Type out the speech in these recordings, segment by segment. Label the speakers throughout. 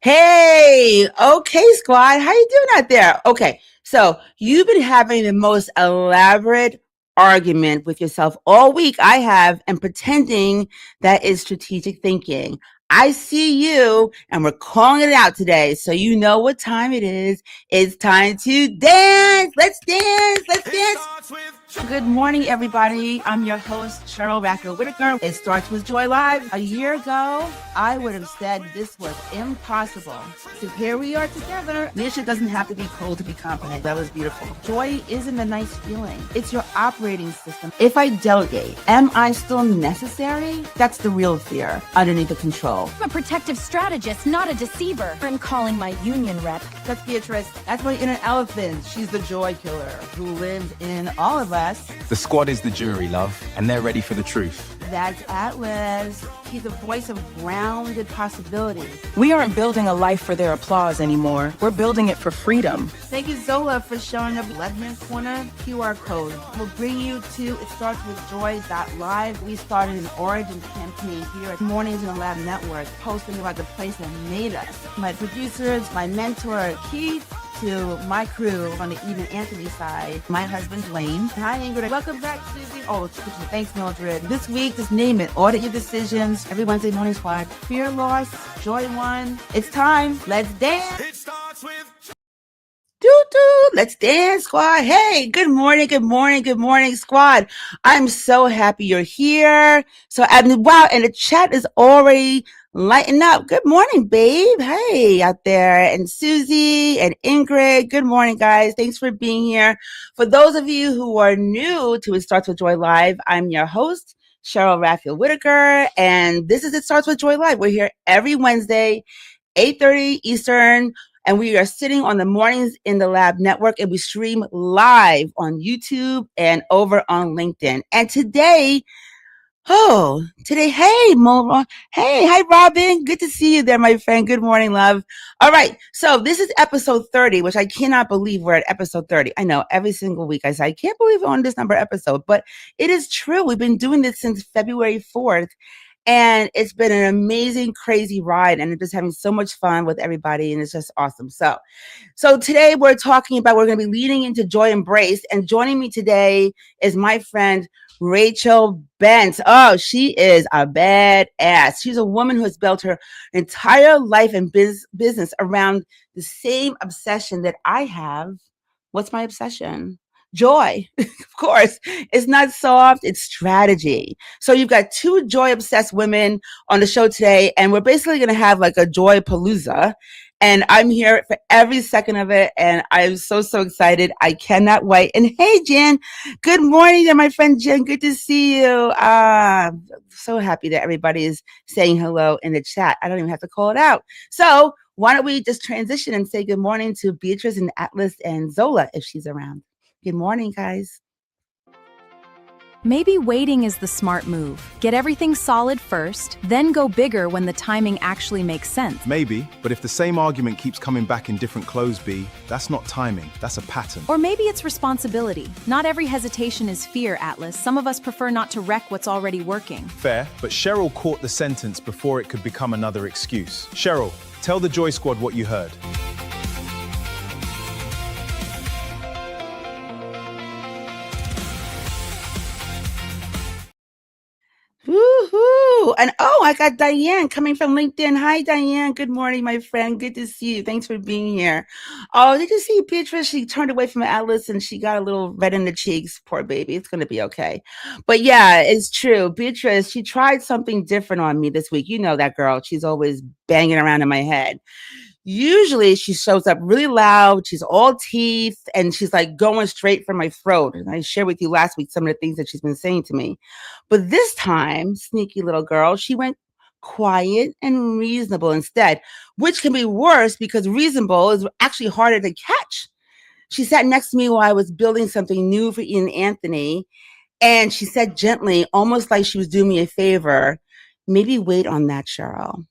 Speaker 1: Hey, okay, squad. How you doing out there? Okay, so you've been having the most elaborate argument with yourself all week. I have, and pretending that is strategic thinking. I see you, and we're calling it out today. So you know what time it is. It's time to dance. Let's dance. Let's dance. Good morning, everybody. I'm your host, Sheryl Raphael Whitaker. It starts with Joy Live. A year ago, I would have said this was impossible. So here we are together. Leadership doesn't have to be cold to be confident. That was beautiful. Joy isn't a nice feeling. It's your operating system. If I delegate, am I still necessary? That's the real fear underneath the control.
Speaker 2: I'm a protective strategist, not a deceiver. I'm calling my union rep.
Speaker 1: That's Beatrice. That's my inner elephant. She's the joy killer who lives in all of us.
Speaker 3: The squad is the jury, love, and they're ready for the truth.
Speaker 1: That's Atlas. He's the voice of grounded possibility.
Speaker 4: We aren't building a life for their applause anymore. We're building it for freedom.
Speaker 1: Thank you, Zola, for showing up. Left-hand corner, QR code. We'll bring you to It Starts With Joy.live. We started an origin campaign here at Mornings in the Lab Network, posting about the place that made us. My producers, my mentor, Keith, to my crew on the Eden Anthony side, my husband, Blaine. Hi, Ingrid. Welcome back, Susie. Oh, thanks, Mildred. This week, just name it. Audit your decisions. Every Wednesday morning squad. Fear loss, joy won. It's time. Let's dance. It starts with... Let's dance, squad. Hey, good morning, good morning, good morning, squad. I'm so happy you're here. Wow, and the chat is already lighting up. Good morning, babe. Hey, out there. And Susie and Ingrid. Good morning, guys. Thanks for being here. For those of you who are new to It Starts With Joy Live, I'm your host, Sheryl Raphael Whitaker, and this is It Starts With Joy Live. We're here every Wednesday, 8:30 Eastern, and we are sitting on the Mornings in the Lab network, and we stream live on YouTube and over on LinkedIn. And today, hey, Mo, hey, hi, Robin. Good to see you there, my friend. Good morning, love. All right. So this is episode 30, which I cannot believe we're at episode 30. I know every single week I say, I can't believe we're on this number episode, but it is true. We've been doing this since February 4th. And it's been an amazing, crazy ride, and I'm just having so much fun with everybody, and it's just awesome. So today we're going to be leading into Joy Embrace, and joining me today is my friend, Rachel Bent. Oh, she is a badass. She's a woman who has built her entire life and business around the same obsession that I have. What's my obsession? Joy. Of course, it's not soft, it's strategy. So you've got two joy obsessed women on the show today, and we're basically going to have like a joy palooza. And I'm here for every second of it, and I'm so excited. I cannot wait. And hey, Jen, good morning there, my friend Jen. Good to see you. So happy that everybody is saying hello in the chat. I don't even have to call it out. So why don't we just transition and say good morning to Beatrice and Atlas and Zola if she's around. Good morning, guys.
Speaker 2: Maybe waiting is the smart move. Get everything solid first, then go bigger when the timing actually makes sense.
Speaker 3: Maybe, but if the same argument keeps coming back in different clothes, B, that's not timing, that's a pattern.
Speaker 2: Or maybe it's responsibility. Not every hesitation is fear, Atlas. Some of us prefer not to wreck what's already working.
Speaker 3: Fair, but Sheryl caught the sentence before it could become another excuse. Sheryl, tell the Joy Squad what you heard.
Speaker 1: Woohoo! And I got Diane coming from LinkedIn. Hi, Diane. Good morning, my friend. Good to see you. Thanks for being here. Oh, did you see Beatrice? She turned away from Atlas and she got a little red in the cheeks. Poor baby. It's going to be okay. But yeah, it's true. Beatrice, she tried something different on me this week. You know that girl. She's always banging around in my head. Usually she shows up really loud. She's all teeth and she's like going straight for my throat. And I shared with you last week some of the things that she's been saying to me. But this time, sneaky little girl, she went quiet and reasonable instead, which can be worse because reasonable is actually harder to catch. She sat next to me while I was building something new for Ian Anthony. And she said gently, almost like she was doing me a favor, maybe wait on that, Sheryl.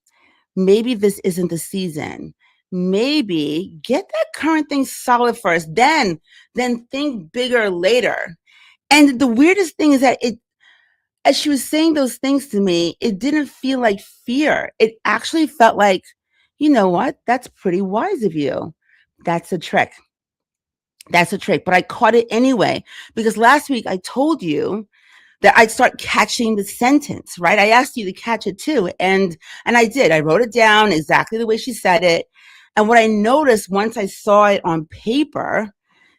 Speaker 1: Maybe this isn't the season. Maybe get that current thing solid first, then think bigger later. And the weirdest thing is that as she was saying those things to me, it didn't feel like fear. It actually felt like You know what? That's pretty wise of you. That's a trick. That's a trick. But I caught it anyway because last week I told you that I'd start catching the sentence, right? I asked you to catch it too. And I did. I wrote it down exactly the way she said it. And what I noticed once I saw it on paper,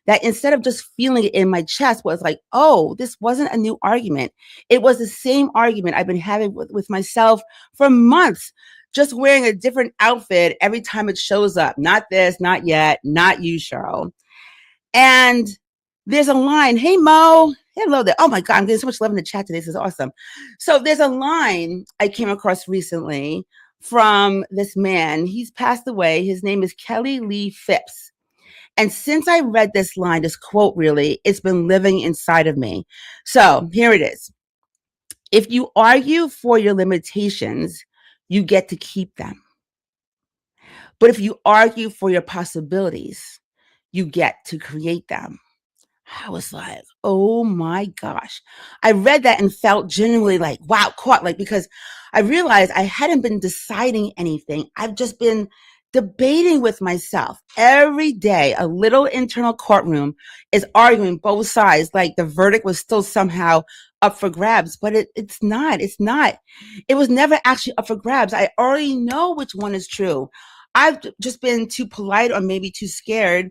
Speaker 1: that instead of just feeling it in my chest was like, oh, this wasn't a new argument. It was the same argument I've been having with myself for months, just wearing a different outfit every time it shows up. Not this, not yet, not you, Sheryl. And there's a line, hey, Mo. Hello there. Oh my God, I'm getting so much love in the chat today. This is awesome. So there's a line I came across recently from this man. He's passed away. His name is Kelly Lee Phipps. And since I read this line, this quote really, it's been living inside of me. So here it is. If you argue for your limitations, you get to keep them. But if you argue for your possibilities, you get to create them. I was like, oh my gosh. I read that and felt genuinely like, wow, caught, like, because I realized I hadn't been deciding anything. I've just been debating with myself every day. A little internal courtroom is arguing both sides, like the verdict was still somehow up for grabs, but it's not. It's not. It was never actually up for grabs. I already know which one is true. I've just been too polite or maybe too scared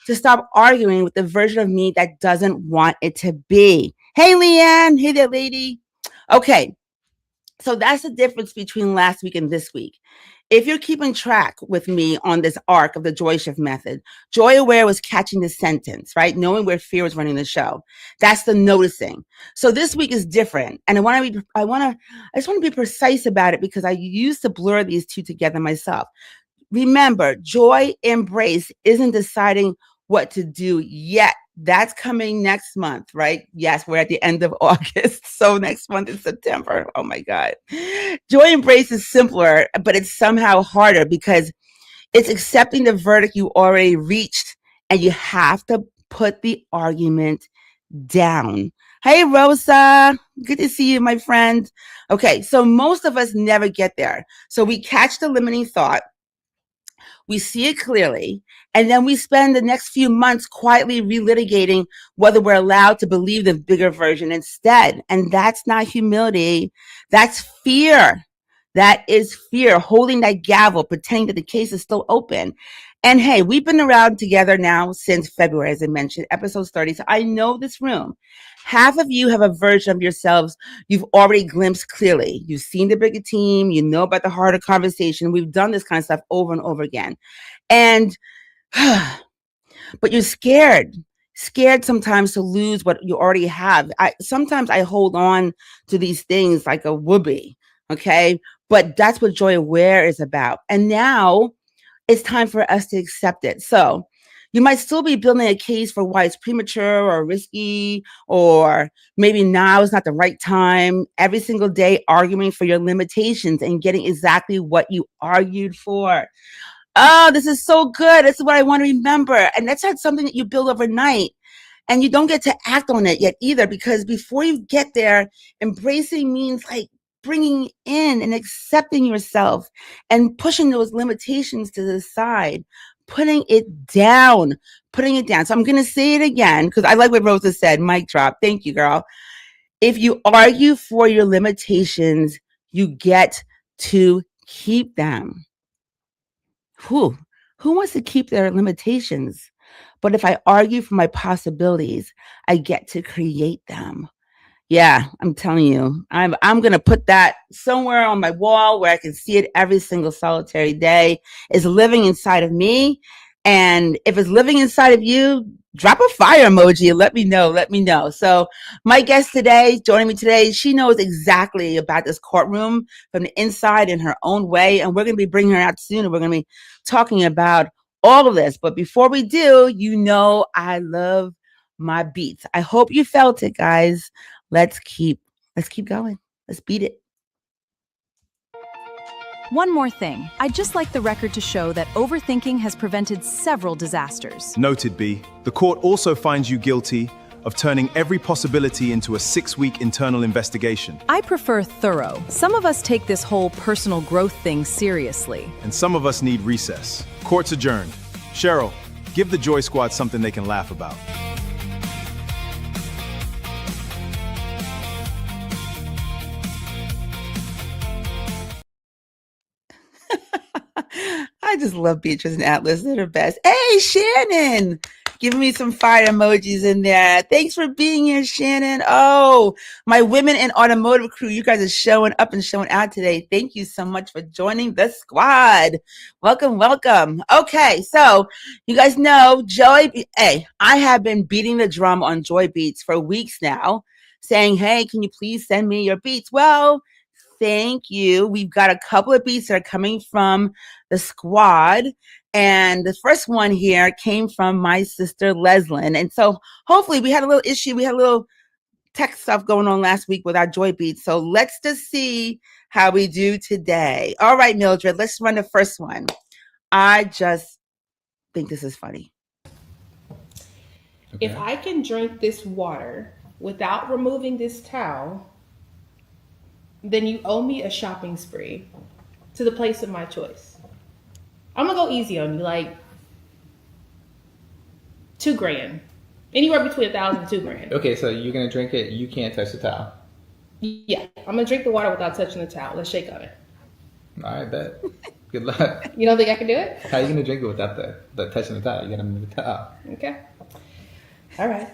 Speaker 1: to stop arguing with the version of me that doesn't want it to be. Hey, Leanne. Hey there, lady. Okay. So that's the difference between last week and this week. If you're keeping track with me on this arc of the Joy Shift method, Joy Aware was catching the sentence, right? Knowing where fear was running the show. That's the noticing. So this week is different. And I just want to be precise about it because I used to blur these two together myself. Remember, joy embrace isn't deciding what to do yet. That's coming next month, right? Yes, we're at the end of August. So next month is September. Oh my God. Joy embrace is simpler, but it's somehow harder because it's accepting the verdict you already reached and you have to put the argument down. Hey, Rosa. Good to see you, my friend. Okay, so most of us never get there. So we catch the limiting thought. We see it clearly, and then we spend the next few months quietly relitigating whether we're allowed to believe the bigger version instead. And that's not humility. That's fear. That is fear, holding that gavel, pretending that the case is still open. And hey, we've been around together now since February, as I mentioned, episode 30. So I know this room. Half of you have a version of yourselves you've already glimpsed clearly. You've seen the bigger team. You know about the harder conversation. We've done this kind of stuff over and over again. And, but you're scared sometimes to lose what you already have. Sometimes I hold on to these things like a whoopee. Okay. But that's what Joy Aware is about. And now it's time for us to accept it. So you might still be building a case for why it's premature or risky, or maybe now is not the right time. Every single day arguing for your limitations and getting exactly what you argued for. Oh, this is so good. This is what I want to remember. And that's not something that you build overnight. And you don't get to act on it yet either, because before you get there, embracing means like bringing in and accepting yourself and pushing those limitations to the side, putting it down. So I'm going to say it again because I like what Rosa said. Mic drop. Thank you, girl. If you argue for your limitations, you get to keep them. Who wants to keep their limitations? But if I argue for my possibilities, I get to create them. Yeah, I'm telling you, I'm going to put that somewhere on my wall where I can see it every single solitary day. It's living inside of me. And if it's living inside of you, drop a fire emoji and let me know. So my guest today, joining me today, she knows exactly about this courtroom from the inside in her own way. And we're going to be bringing her out soon. And we're going to be talking about all of this. But before we do, you know, I love my beats. I hope you felt it, guys. Let's keep going. Let's beat it.
Speaker 2: One more thing. I'd just like the record to show that overthinking has prevented several disasters.
Speaker 3: Noted, B. The court also finds you guilty of turning every possibility into a 6-week internal investigation.
Speaker 2: I prefer thorough. Some of us take this whole personal growth thing seriously.
Speaker 3: And some of us need recess. Court's adjourned. Sheryl, give the Joy Squad something they can laugh about.
Speaker 1: I just love Beatrice and Atlas. They're the best. Hey, Shannon, giving me some fire emojis in there. Thanks for being here, Shannon. Oh, my women in automotive crew, you guys are showing up and showing out today. Thank you so much for joining the squad. Welcome, welcome. Okay, so you guys know I have been beating the drum on JoyBeats for weeks now, saying, hey, can you please send me your beats? Well, thank you. We've got a couple of beats that are coming from the squad. And the first one here came from my sister, Leslyn. And so hopefully we had a little issue. We had a little tech stuff going on last week with our JoyBeats. So let's just see how we do today. All right, Mildred, let's run the first one. I just think this is funny.
Speaker 5: Okay. If I can drink this water without removing this towel, then you owe me a shopping spree to the place of my choice. I'm gonna go easy on you, like $2,000. Anywhere between $1,000 and $2,000.
Speaker 6: Okay, so you're gonna drink it, you can't touch the towel.
Speaker 5: Yeah, I'm gonna drink the water without touching the towel. Let's shake on it.
Speaker 6: All right, bet. Good luck.
Speaker 5: You don't think I can do it?
Speaker 6: How are you gonna drink it without the touching the towel? You gotta move the towel.
Speaker 5: Okay. All right.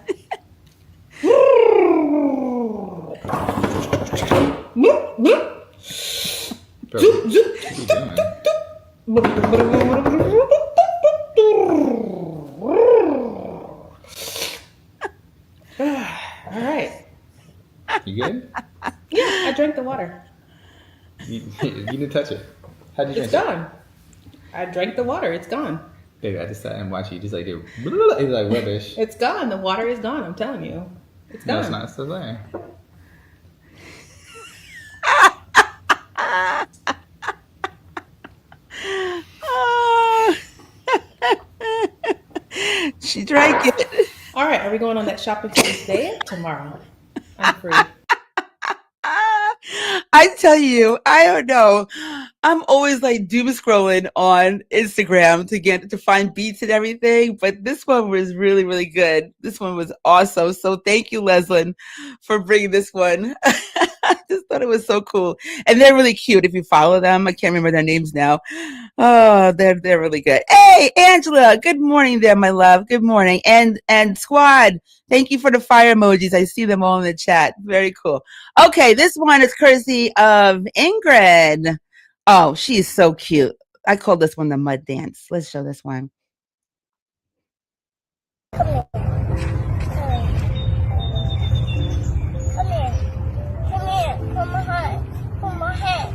Speaker 6: Bro, what are you doing?
Speaker 5: All right.
Speaker 6: You good?
Speaker 5: Yeah, I drank the water.
Speaker 6: You didn't touch it. How'd you drink
Speaker 5: It's gone. I drank the water. It's gone.
Speaker 6: Baby, I just sat and watched you just like it. It's like rubbish.
Speaker 5: It's gone. The water is gone. I'm telling you. It's gone.
Speaker 6: No, it's not. It's still there.
Speaker 1: She drank it.
Speaker 5: All right. Are we going on that shopping spree today or tomorrow? I'm free.
Speaker 1: I tell you, I don't know. I'm always like doom scrolling on Instagram to find beats and everything, but this one was really, really good. This one was awesome. So thank you, Leslyn, for bringing this one. I just thought it was so cool, and they're really cute. If you follow them, I can't remember their names now. Oh, they're really good. Hey, Angela, good morning, there, my love. Good morning, and squad. Thank you for the fire emojis. I see them all in the chat. Very cool. Okay, this one is courtesy of Ingrid. Oh, she's so cute. I call this one the mud dance. Let's show this one.
Speaker 7: Come here. Hold my hand. Hold my hand.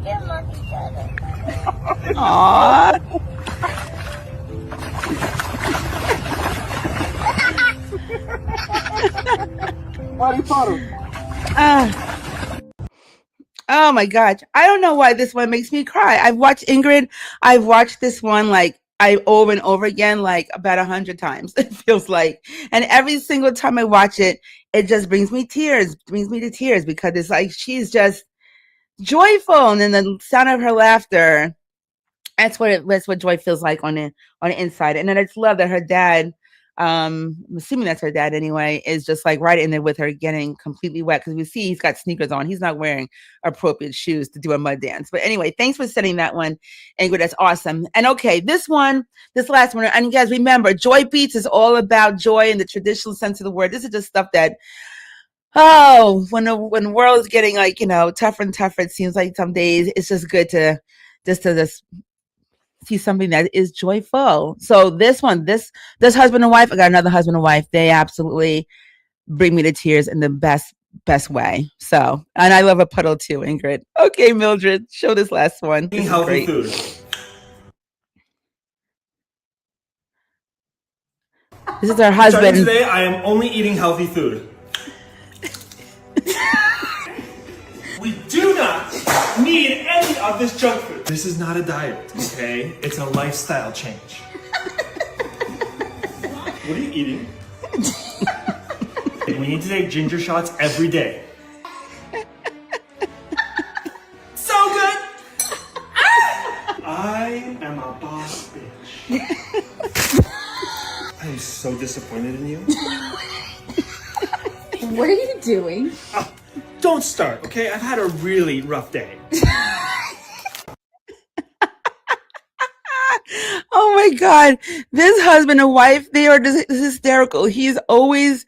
Speaker 7: Get my each other.
Speaker 1: Aww. Oh my gosh. I don't know why this one makes me cry. I've watched this one like over and over again, like about 100 times, it feels like. And every single time I watch it, it just brings me to tears because it's like she's just joyful, and then the sound of her laughter. That's what joy feels like on the inside. And then I just love that her dad, I'm assuming that's her dad anyway, is just like right in there with her, getting completely wet, because we see he's got sneakers on. He's not wearing appropriate shoes to do a mud dance. But anyway, thanks for setting that one, Ingrid. That's awesome. And okay, this last one, and you guys remember, JoyBeats is all about joy in the traditional sense of the word. This is just stuff that, when the world is getting like, tougher and tougher, it seems like some days it's just good to just see something that is joyful. So this husband and wife, I got another husband and wife. They absolutely bring me to tears in the best way. So, and I love a puddle too, Ingrid. Okay, Mildred, show this last one. This
Speaker 8: healthy food.
Speaker 1: This is our husband.
Speaker 8: Starting today, I am only eating healthy food. We do not need any of this junk food. This is not a diet, okay? It's a lifestyle change. What are you eating? We need to take ginger shots every day. So good! I am a boss bitch. I'm so disappointed in you.
Speaker 9: What are you doing?
Speaker 8: Don't start, okay? I've had a really rough day.
Speaker 1: Oh my God. This husband and wife, they are just hysterical. He's always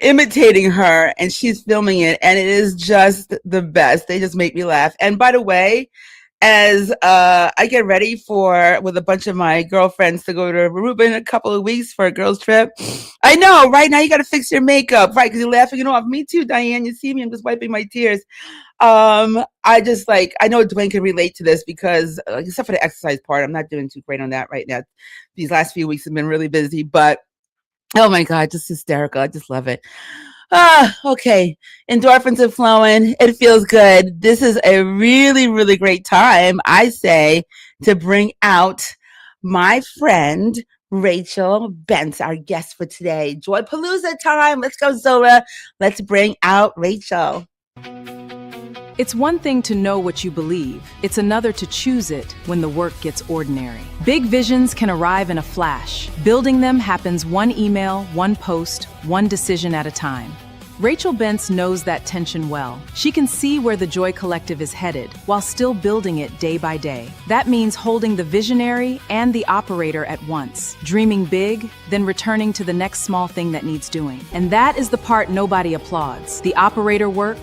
Speaker 1: imitating her and she's filming it, and it is just the best. They just make me laugh. And by the way, as I get ready with a bunch of my girlfriends to go to Aruba in a couple of weeks for a girls trip, I know right now you got to fix your makeup, right? Because you're laughing it off. Me too, Diane. You see me, I'm just wiping my tears. I just I know Dwayne can relate to this because except for the exercise part, I'm not doing too great on that right now. These last few weeks have been really busy, but oh my God, just hysterical. I just love it. Okay. Endorphins are flowing. It feels good. This is a really, really great time, I say, to bring out my friend Rachel Bentz, our guest for today. Joy Palooza time. Let's go, Zola. Let's bring out Rachel.
Speaker 2: It's one thing to know what you believe. It's another to choose it when the work gets ordinary. Big visions can arrive in a flash. Building them happens one email, one post, one decision at a time. Rachel Bentz knows that tension well. She can see where the Joy Collective is headed while still building it day by day. That means holding the visionary and the operator at once, dreaming big, then returning to the next small thing that needs doing. And that is the part nobody applauds. The operator work,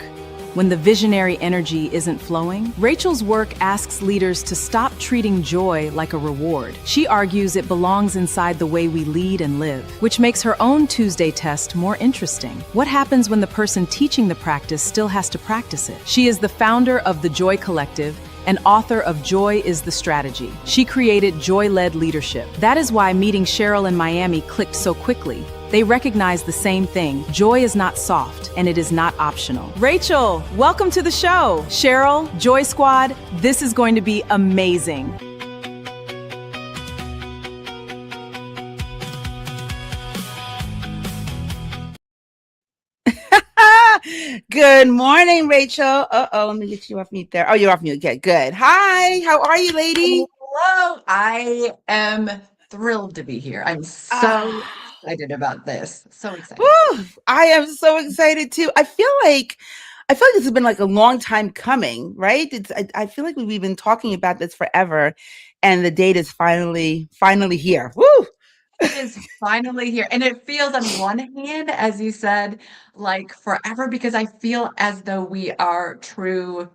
Speaker 2: when the visionary energy isn't flowing. Rachel's work asks leaders to stop treating joy like a reward. She argues it belongs inside the way we lead and live, which makes her own Tuesday test more interesting. What happens when the person teaching the practice still has to practice it? She is the founder of the Joy Collective and author of Joy is the Strategy. She created joy-led leadership. That is why meeting Sheryl in Miami clicked so quickly. They recognize the same thing. Joy is not soft, and it is not optional. Rachel, welcome to the show. Sheryl, Joy Squad, this is going to be amazing.
Speaker 1: Good morning, Rachel. Let me get you off mute there. Oh, you're off mute. Okay, good. Hi, how are you, lady?
Speaker 9: Hello. I am thrilled to be here. I'm so excited about this. So excited.
Speaker 1: Woo, I am so excited too. I feel like this has been a long time coming, right? I feel like we've been talking about this forever, and the date is finally here. Woo!
Speaker 9: It is finally here. And it feels on one hand, as you said, like forever, because I feel as though we are true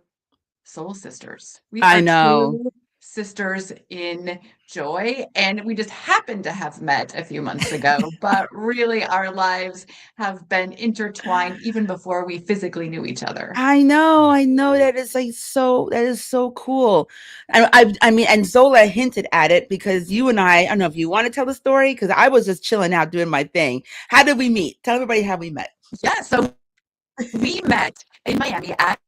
Speaker 9: soul sisters. We
Speaker 1: I
Speaker 9: are
Speaker 1: know.
Speaker 9: true sisters in joy. And we just happened to have met a few months ago, but really our lives have been intertwined even before we physically knew each other.
Speaker 1: I know. That is that is so cool. I mean, and Zola hinted at it because you and I don't know if you want to tell the story because I was just chilling out doing my thing. How did we meet? Tell everybody how we met.
Speaker 9: Yeah, so we met in Miami at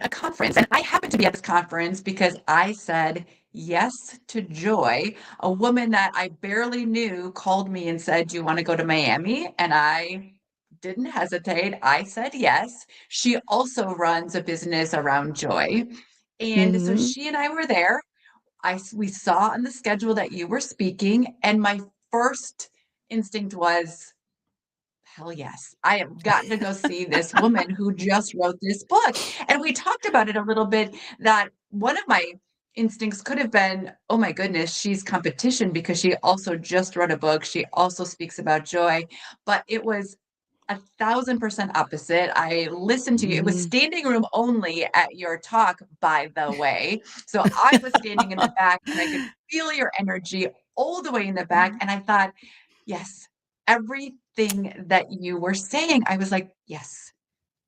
Speaker 9: a conference, and I happened to be at this conference because I said yes to Joy. A woman that I barely knew called me and said, "Do you want to go to Miami?" And I didn't hesitate. I said yes. She also runs a business around joy. And so she and I were there. We saw on the schedule that you were speaking, and my first instinct was, hell yes, I have got to go see this woman who just wrote this book. And we talked about it a little bit, that one of my instincts could have been, oh my goodness, she's competition because she also just wrote a book. She also speaks about joy. But it was 1,000% opposite. I listened to you. It was standing room only at your talk, by the way. So I was standing in the back and I could feel your energy all the way in the back. And I thought, yes, everything that you were saying, I was like, yes,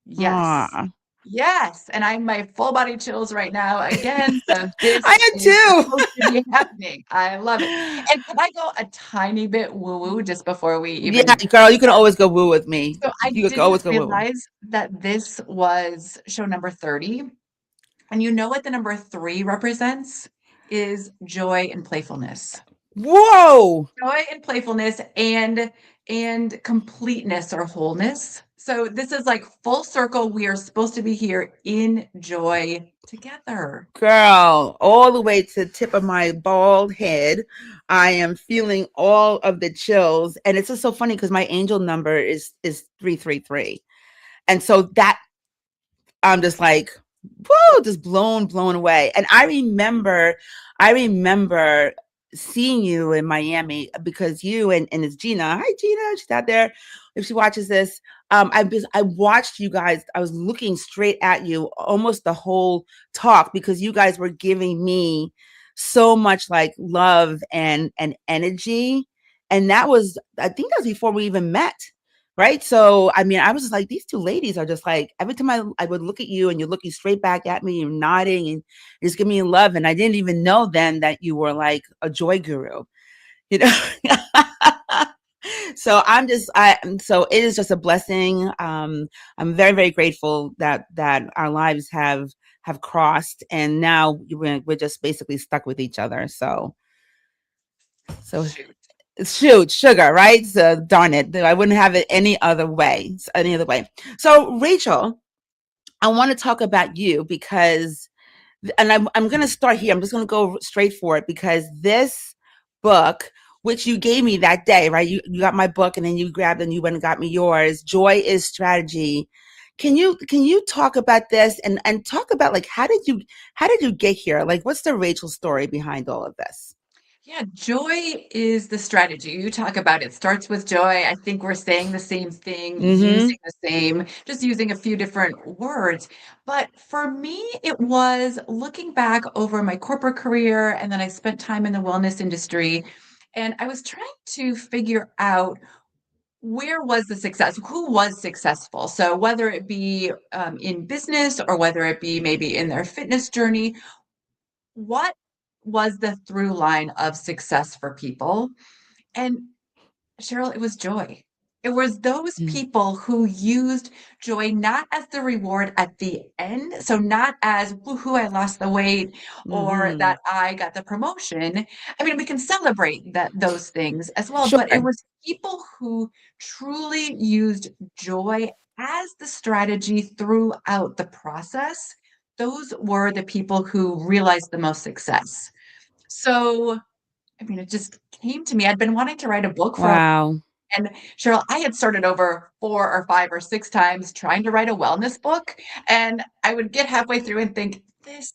Speaker 9: yes. And I'm my full body chills right now again. So this
Speaker 1: I am
Speaker 9: is
Speaker 1: too.
Speaker 9: supposed to be happening. I love it. And can I go a tiny bit woo-woo just before we even?
Speaker 1: Yeah, girl, you can always go woo with me.
Speaker 9: So I
Speaker 1: You can always
Speaker 9: didn't
Speaker 1: go woo.
Speaker 9: realize that this was show number 30. And you know what the number 3 represents? Is joy and playfulness.
Speaker 1: Whoa.
Speaker 9: Joy and playfulness and completeness or wholeness. So this is like full circle. We are supposed to be here in joy together.
Speaker 1: Girl, all the way to the tip of my bald head. I am feeling all of the chills. And it's just so funny because my angel number is 333. And so that I'm just like, whoa, just blown away. And I remember seeing you in Miami because you and it's Gina. Hi, Gina. She's out there. If she watches this, I watched you guys. I was looking straight at you almost the whole talk because you guys were giving me so much like love and energy. And that was, I think that was before we even met. Right. So, I mean, I was just like, these two ladies are just like, every time I would look at you and you're looking straight back at me, you're nodding and just giving me love. And I didn't even know then that you were like a joy guru, you know? So so it is just a blessing. I'm very, very grateful that our lives have crossed and now we're just basically stuck with each other. So
Speaker 9: Shoot.
Speaker 1: shoot, sugar, right? So darn it, I wouldn't have it any other way. So Rachel, I want to talk about you because, and I'm going to start here. I'm just going to go straight for it because this book, which you gave me that day, right? You got my book and then you grabbed and you went and got me yours. Joy is Strategy. Can you talk about this and talk about like how did you get here? Like what's the Rachel story behind all of this?
Speaker 9: Yeah, joy is the strategy. You talk about it starts with joy. I think we're saying the same thing,
Speaker 1: Mm-hmm.
Speaker 9: using the same, just using a few different words. But for me, it was looking back over my corporate career, and then I spent time in the wellness industry. And I was trying to figure out where was the success, who was successful. So whether it be in business or whether it be maybe in their fitness journey, what was the through line of success for people? And Cheryl, it was joy. It was those people who used joy not as the reward at the end. So, not as, woohoo, I lost the weight or
Speaker 1: Mm-hmm.
Speaker 9: that I got the promotion. I mean, we can celebrate those things as well, but it
Speaker 1: Sure.
Speaker 9: was people who truly used joy as the strategy throughout the process. Those were the people who realized the most success. So, I mean, it just came to me. I'd been wanting to write a book for a
Speaker 1: Wow.
Speaker 9: and Cheryl, I had started over 4 or 5 or 6 times trying to write a wellness book, and I would get halfway through and think, "This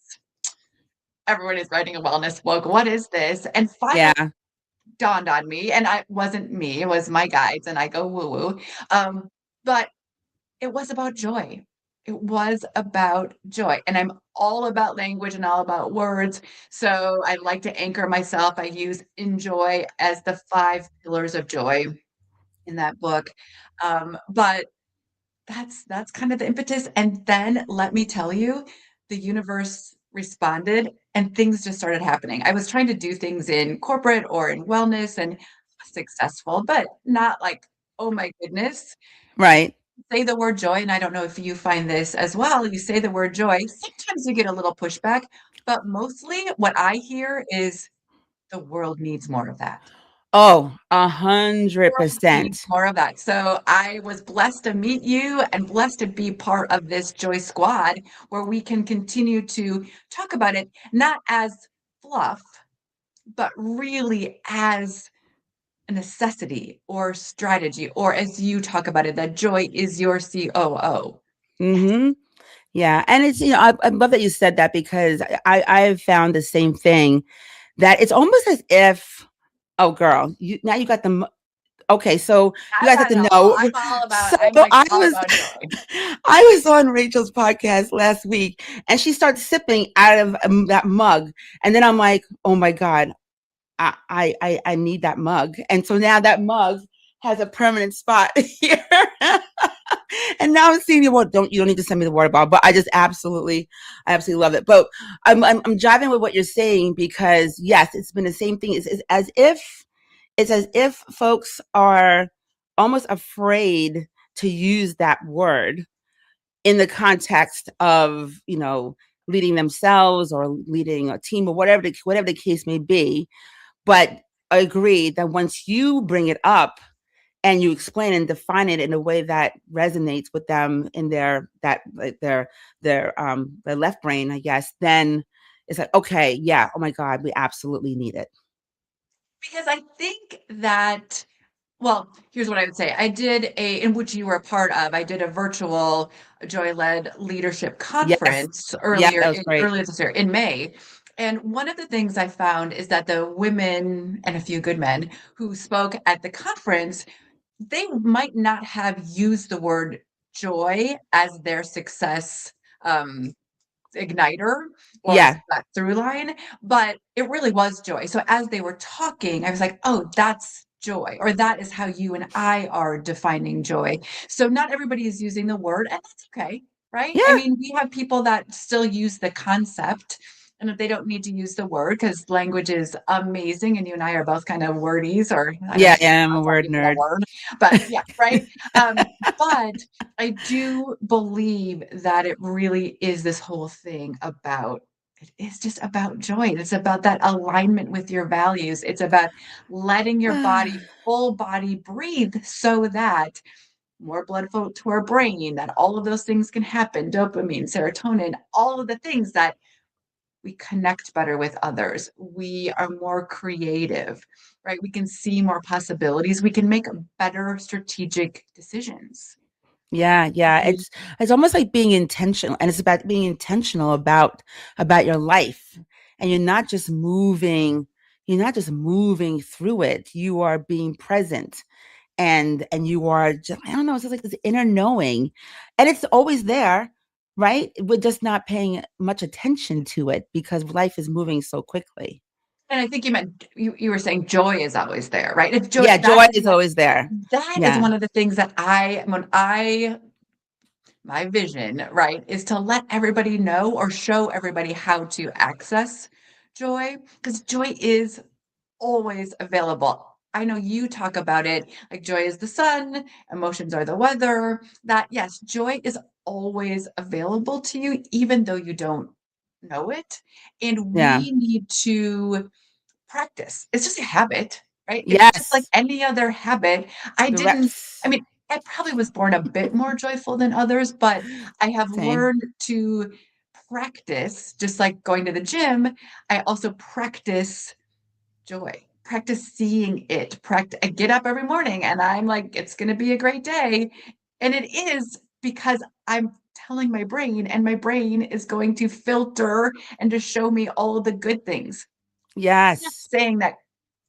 Speaker 9: everyone is writing a wellness book. What is this?" And finally
Speaker 1: Yeah.
Speaker 9: dawned on me, and I wasn't me, it was my guides, and I go woo-woo. But it was about joy. It was about joy, and I'm all about language and all about words, so I like to anchor myself. I use enjoy as the 5 pillars of joy in that book. But that's kind of the impetus. And then let me tell you, the universe responded and things just started happening. I was trying to do things in corporate or in wellness and successful, but not like, oh my goodness.
Speaker 1: Right.
Speaker 9: Say the word joy, and I don't know if you find this as well. You say the word joy, sometimes you get a little pushback, but mostly what I hear is the world needs more of that.
Speaker 1: Oh,
Speaker 9: World needs
Speaker 1: 100%.
Speaker 9: more of that. So I was blessed to meet you and blessed to be part of this Joy Squad where we can continue to talk about it not as fluff, but really as a necessity or strategy, or as you talk about it, that joy is your COO.
Speaker 1: Mm-hmm. Yeah. And it's, I love that you said that because I have found the same thing that it's almost as if, oh girl, now you got the, okay. So you guys have
Speaker 9: I
Speaker 1: to
Speaker 9: know.
Speaker 1: know. So
Speaker 9: I'm like
Speaker 1: I
Speaker 9: all
Speaker 1: was,
Speaker 9: about joy.
Speaker 1: I was on Rachel's podcast last week and she started sipping out of that mug. And then I'm like, oh my God, I need that mug. And so now that mug has a permanent spot here. And now I'm seeing you. Well, you don't need to send me the water bottle, but I absolutely love it. But I'm jiving with what you're saying because yes, it's been the same thing. It's as if folks are almost afraid to use that word in the context of leading themselves or leading a team or whatever the case may be. But agree that once you bring it up and you explain and define it in a way that resonates with them in their left brain, I guess, then it's like, okay, yeah, oh my God, we absolutely need it.
Speaker 9: Because I think that, well, here's what I would say. I did in which you were a part of, I did a virtual Joy-led leadership
Speaker 1: Yes.
Speaker 9: conference
Speaker 1: Yeah, that was great.
Speaker 9: earlier this year in May. And one of the things I found is that the women and a few good men who spoke at the conference, they might not have used the word joy as their success igniter or
Speaker 1: Yeah.
Speaker 9: that through line, but it really was joy. So as they were talking, I was like, oh, that's joy, or that is how you and I are defining joy. So not everybody is using the word, and that's okay, right? I
Speaker 1: Yeah.
Speaker 9: mean, we have people that still use the concept. And if they don't need to use the word, because language is amazing, and you and I are both kind of wordies, or I don't
Speaker 1: Yeah,
Speaker 9: know,
Speaker 1: yeah, I'm a
Speaker 9: I'm not
Speaker 1: word
Speaker 9: using that
Speaker 1: nerd.
Speaker 9: word, but yeah, right. But I do believe that it really is this whole thing about it is just about joy. It's about that alignment with your values. It's about letting your body, full body breathe so that more blood flow to our brain, that all of those things can happen, dopamine, serotonin, all of the things that we connect better with others. We are more creative, right? We can see more possibilities. We can make better strategic decisions.
Speaker 1: Yeah, yeah.
Speaker 9: Mhm.
Speaker 1: It's almost like being intentional, and it's about being intentional about your life. And you're not just moving through it. You are being present, and you are just, I don't know, it's just like this inner knowing. And it's always there, right? We're just not paying much attention to it because life is moving so quickly.
Speaker 9: And I think you meant you were saying joy is always there, right? If joy
Speaker 1: Yeah,
Speaker 9: that
Speaker 1: joy
Speaker 9: is
Speaker 1: is always there.
Speaker 9: that is
Speaker 1: Yeah.
Speaker 9: one of the things that I when I my vision, right, is to let everybody know or show everybody how to access joy because joy is always available. I know you talk about it like joy is the sun, emotions are the weather. That, yes, joy is always available to you, even though you don't know it. And
Speaker 1: Yeah.
Speaker 9: we need to practice. It's just a habit, right? It's just like
Speaker 1: Yes.
Speaker 9: any other habit. I
Speaker 1: The
Speaker 9: didn't,
Speaker 1: reps.
Speaker 9: I mean, I probably was born a bit more joyful than others, but I have
Speaker 1: Same.
Speaker 9: learned to practice, just like going to the gym. I also practice joy. Practice seeing it. Practice. I get up every morning and I'm like, it's going to be a great day. And it is because I'm telling my brain, and my brain is going to filter and to show me all of the good things. I'm not
Speaker 1: Yes.
Speaker 9: saying that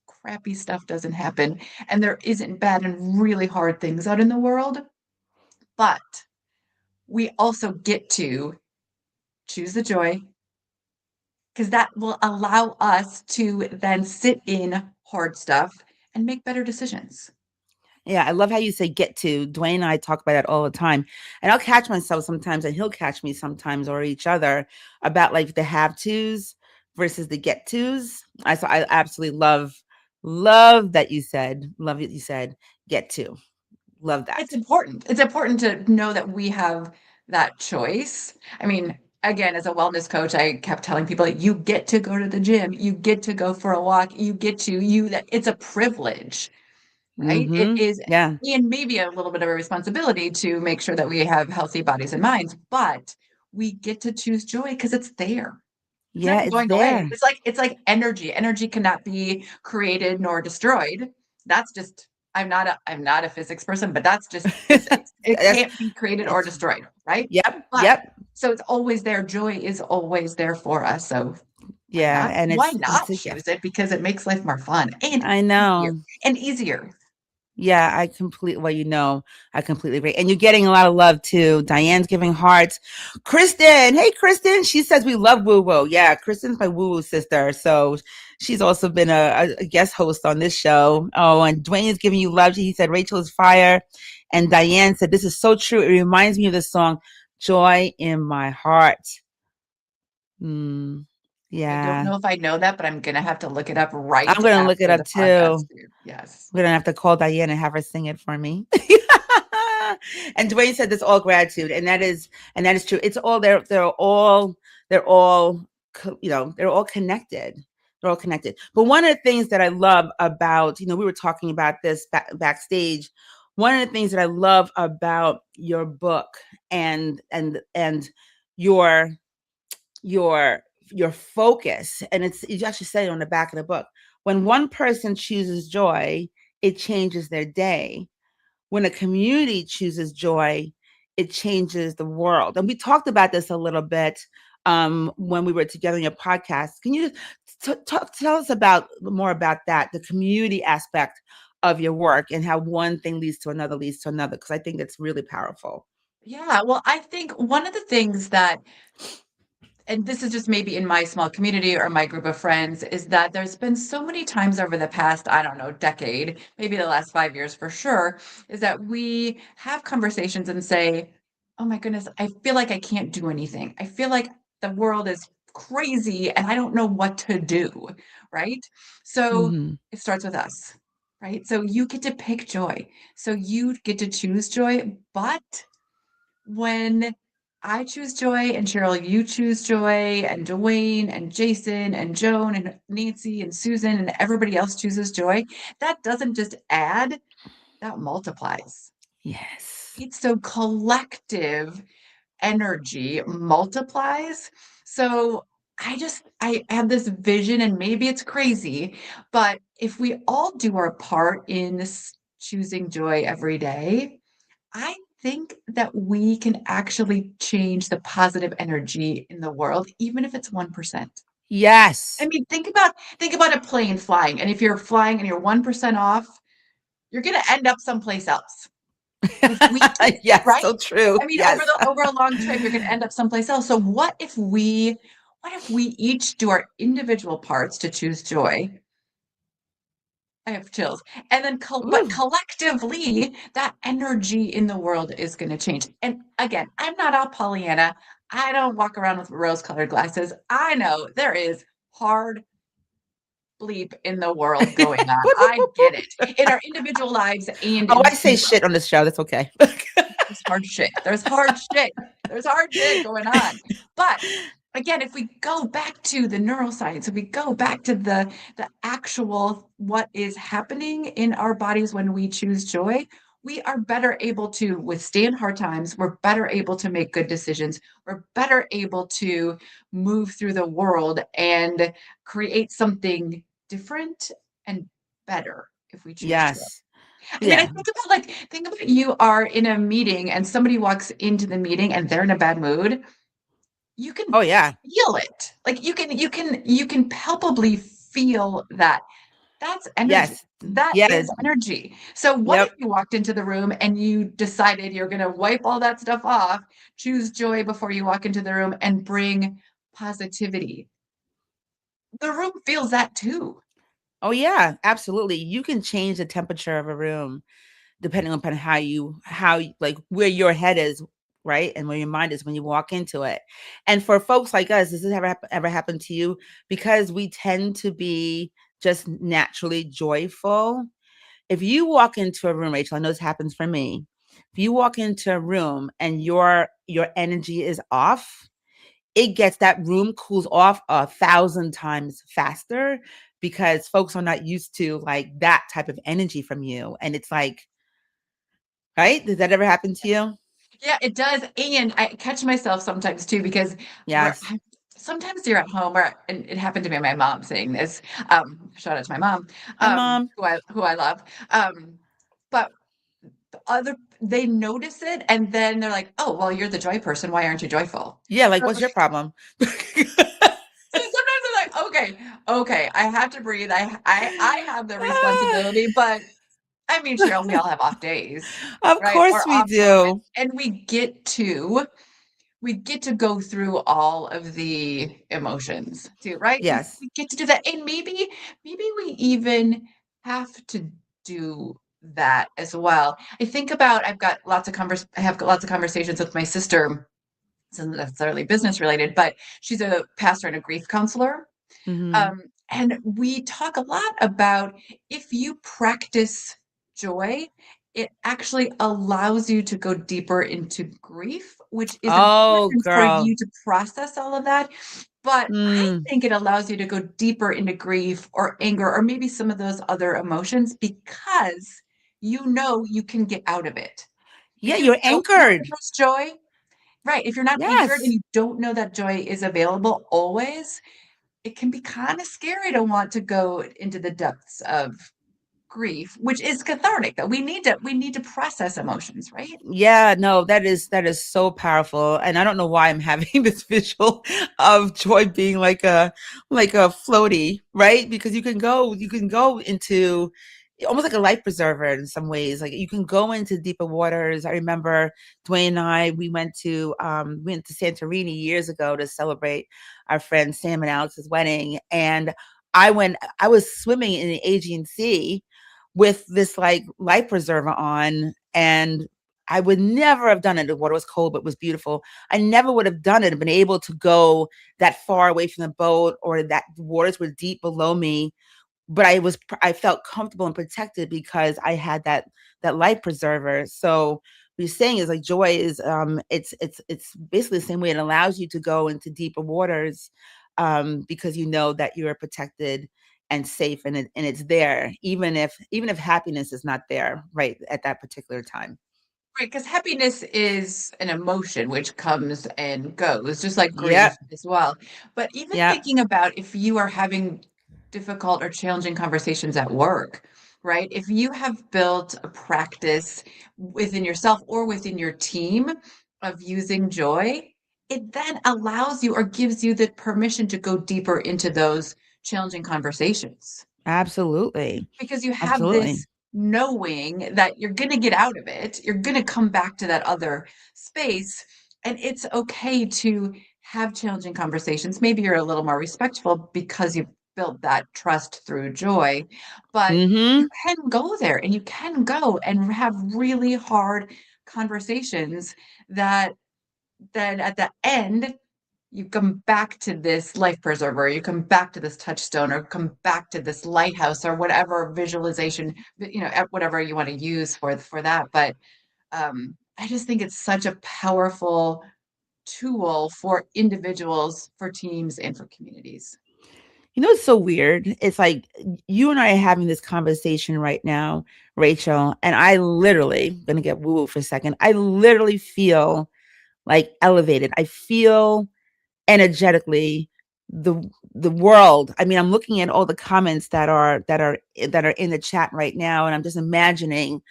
Speaker 9: crappy stuff doesn't happen and there isn't bad and really hard things out in the world, but we also get to choose the joy because that will allow us to then sit in hard stuff and make better decisions.
Speaker 1: Yeah, I love how you say get to. Dwayne and I talk about that all the time. And I'll catch myself sometimes and he'll catch me sometimes or each other about like the have tos versus the get tos. I absolutely love that you said, love that you said get to. Love that.
Speaker 9: It's important. It's important to know that we have that choice. I mean, again, as a wellness coach, I kept telling people you get to go to the gym, you get to go for a walk, you get to you that it's a privilege, right? It
Speaker 1: Mm-hmm.
Speaker 9: is,
Speaker 1: Yeah.
Speaker 9: and maybe a little bit of a responsibility to make sure that we have healthy bodies and minds, but we get to choose joy because it's there. It's
Speaker 1: Yeah,
Speaker 9: never
Speaker 1: it's
Speaker 9: going away.
Speaker 1: there.
Speaker 9: It's like energy. Energy cannot be created nor destroyed. That's just I'm not a physics person, but that's just physics. It
Speaker 1: That's
Speaker 9: can't be created or
Speaker 1: it's
Speaker 9: destroyed, right?
Speaker 1: yep,
Speaker 9: But
Speaker 1: yep.
Speaker 9: so it's always there. Joy is always there for us. So why
Speaker 1: Yeah.
Speaker 9: not?
Speaker 1: And
Speaker 9: Why
Speaker 1: it's
Speaker 9: not
Speaker 1: a
Speaker 9: choose
Speaker 1: gift.
Speaker 9: it? Because it makes life more fun and
Speaker 1: I
Speaker 9: easier
Speaker 1: know.
Speaker 9: and easier.
Speaker 1: Yeah, I completely agree. And you're getting a lot of love too. Diane's giving hearts. Kristen, hey Kristen, she says we love woo woo. Yeah, Kristen's my woo woo sister. So she's also been a guest host on this show. Oh, and Dwayne is giving you love. He said Rachel is fire. And Diane said, this is so true. It reminds me of the song Joy in My Heart. Mm,
Speaker 9: I don't
Speaker 1: yeah.
Speaker 9: know if I know that, but I'm gonna have to look it up right
Speaker 1: I'm gonna look it
Speaker 9: after
Speaker 1: up
Speaker 9: the podcast
Speaker 1: too.
Speaker 9: too. Yes.
Speaker 1: We're gonna have to call Diane and have her sing it for me. And Dwayne said this all gratitude, and that is true. It's all they're all they're all connected. They're all connected. But one of the things that I love about, we were talking about this backstage. One of the things that I love about your book and your your your focus, and you actually say it on the back of the book. When one person chooses joy, it changes their day. When a community chooses joy, it changes the world. And we talked about this a little bit when we were together on your podcast. Can you just tell us more about that, the community aspect of your work and how one thing leads to another, because I think that's really powerful.
Speaker 9: Yeah, well, I think one of the things that, and this is just maybe in my small community or my group of friends, is that there's been so many times over the past, I don't know, decade, maybe the last 5 years for sure, is that we have conversations and say, oh my goodness, I feel like I can't do anything. I feel like the world is crazy and I don't know what to do, right? So
Speaker 1: Mm-hmm.
Speaker 9: it starts with us, right? So you get to pick joy. So you get to choose joy, but when I choose joy and Cheryl, you choose joy, and Dwayne and Jason and Joan and Nancy and Susan and everybody else chooses joy, that doesn't just add, that multiplies.
Speaker 1: Yes.
Speaker 9: It's so collective energy multiplies. So I have this vision, and maybe it's crazy, but if we all do our part in choosing joy every day, I think that we can actually change the positive energy in the world, even if it's 1%. I
Speaker 1: Yes.
Speaker 9: mean, think about a plane flying, and if you're flying and you're 1% off, you're gonna end up someplace else. If we can,
Speaker 1: Yes,
Speaker 9: right?
Speaker 1: so true.
Speaker 9: I mean, over
Speaker 1: Yes.
Speaker 9: a long trip, you're gonna end up someplace else. So what if we each do our individual parts to choose joy? I have chills. And then but
Speaker 1: Ooh.
Speaker 9: collectively, that energy in the world is gonna change. And again, I'm not all Pollyanna. I don't walk around with rose-colored glasses. I know there is hard bleep in the world going on.
Speaker 1: Boop, boop,
Speaker 9: I
Speaker 1: boop,
Speaker 9: get
Speaker 1: boop.
Speaker 9: it, in our individual lives and
Speaker 1: Oh,
Speaker 9: in
Speaker 1: I
Speaker 9: the
Speaker 1: say shit on this show. That's okay.
Speaker 9: There's hard shit. There's hard shit. There's hard shit going on. But again, if we go back to the neuroscience, if we go back to the actual what is happening in our bodies when we choose joy, we are better able to withstand hard times. We're better able to make good decisions. We're better able to move through the world and create something different and better if we choose joy.
Speaker 1: Yes.
Speaker 9: I mean, I
Speaker 1: Yeah.
Speaker 9: think about you are in a meeting and somebody walks into the meeting and they're in a bad mood. You can
Speaker 1: Oh, yeah.
Speaker 9: feel it. Like you can palpably feel that. That's energy.
Speaker 1: Yes.
Speaker 9: That is
Speaker 1: Yes.
Speaker 9: energy. So what if
Speaker 1: Yep.
Speaker 9: you walked into the room and you decided you're going to wipe all that stuff off, choose joy before you walk into the room and bring positivity? The room feels that too.
Speaker 1: Oh, yeah. Absolutely. You can change the temperature of a room depending upon like where your head is, right? And where your mind is when you walk into it. And for folks like us, does this ever happened to you? Because we tend to be just naturally joyful. If you walk into a room, Rachel, I know this happens for me. If you walk into a room and your energy is off, that room cools off 1,000 times faster because folks are not used to like that type of energy from you. And it's like, right? Does that ever happen to you?
Speaker 9: Yeah, it does. And I catch myself sometimes too because we're
Speaker 1: Yes.
Speaker 9: sometimes you're at home or and it happened to me, my mom saying this. Shout out to my mom,
Speaker 1: Hi, mom.
Speaker 9: who I love. But the other they notice it and then they're like, oh, well, you're the joy person. Why aren't you joyful?
Speaker 1: Yeah, like
Speaker 9: So
Speaker 1: what's your problem?
Speaker 9: sometimes I'm like, okay, I have to breathe. I have the responsibility, but I mean, Cheryl, we all have off days,
Speaker 1: Of
Speaker 9: right?
Speaker 1: course
Speaker 9: Or
Speaker 1: we
Speaker 9: off
Speaker 1: do.
Speaker 9: moments, and we get to go through all of the emotions too, right? We
Speaker 1: Yes.
Speaker 9: we get to do that, and maybe we even have to do that as well. I have lots of conversations with my sister. It's not necessarily business related, but she's a pastor and a grief counselor.
Speaker 1: Hmm.
Speaker 9: And we talk a lot about if you practice joy, it actually allows you to go deeper into grief, which is
Speaker 1: Oh,
Speaker 9: important for
Speaker 1: girl.
Speaker 9: you to process all of that. But I
Speaker 1: Mm.
Speaker 9: think it allows you to go deeper into grief or anger or maybe some of those other emotions because you know you can get out of it.
Speaker 1: Yeah,
Speaker 9: If you
Speaker 1: you're
Speaker 9: don't know
Speaker 1: anchored.
Speaker 9: that there's joy, right, if you're not anchored and
Speaker 1: Yes.
Speaker 9: you don't know that joy is available always, it can be kind of scary to want to go into the depths of grief, which is cathartic though. We need to process emotions, right?
Speaker 1: Yeah, no, that is so powerful. And I don't know why I'm having this visual of joy being like a floaty, right? Because you can go into almost like a life preserver in some ways. Like you can go into deeper waters. I remember Dwayne and I, we went to Santorini years ago to celebrate our friend Sam and Alex's wedding. And I was swimming in the Aegean Sea with this like life preserver on, and I would never have done it. The water was cold, but it was beautiful. I never would have done it and been able to go that far away from the boat, or that the waters were deep below me. But I felt comfortable and protected because I had that life preserver. So what you're saying is like joy is it's basically the same way. It allows you to go into deeper waters because you know that you're protected and safe, and it's there even if happiness is not there right at that particular time.
Speaker 9: Right, because happiness is an emotion which comes and goes, just like grief
Speaker 1: Yep.
Speaker 9: as well. But even
Speaker 1: Yep.
Speaker 9: thinking about if you are having difficult or challenging conversations at work, right? If you have built a practice within yourself or within your team of using joy, it then allows you or gives you the permission to go deeper into those challenging conversations
Speaker 1: Absolutely.
Speaker 9: because you have
Speaker 1: Absolutely.
Speaker 9: this knowing that you're going to get out of it. You're going to come back to that other space. And it's okay to have challenging conversations. Maybe you're a little more respectful because you built that trust through joy, but you
Speaker 1: Mm-hmm.
Speaker 9: can go there and you can go and have really hard conversations that then at the end you come back to this life preserver, you come back to this touchstone, or come back to this lighthouse, or whatever visualization, whatever you want to use for that. But I just think it's such a powerful tool for individuals, for teams, and for communities.
Speaker 1: You know, it's so weird. It's like you and I are having this conversation right now, Rachel, and I literally, gonna get woo woo for a second. I literally feel like elevated. I feel energetically the the world. I mean, I'm looking at all the comments that are in the chat right now, and I'm just imagining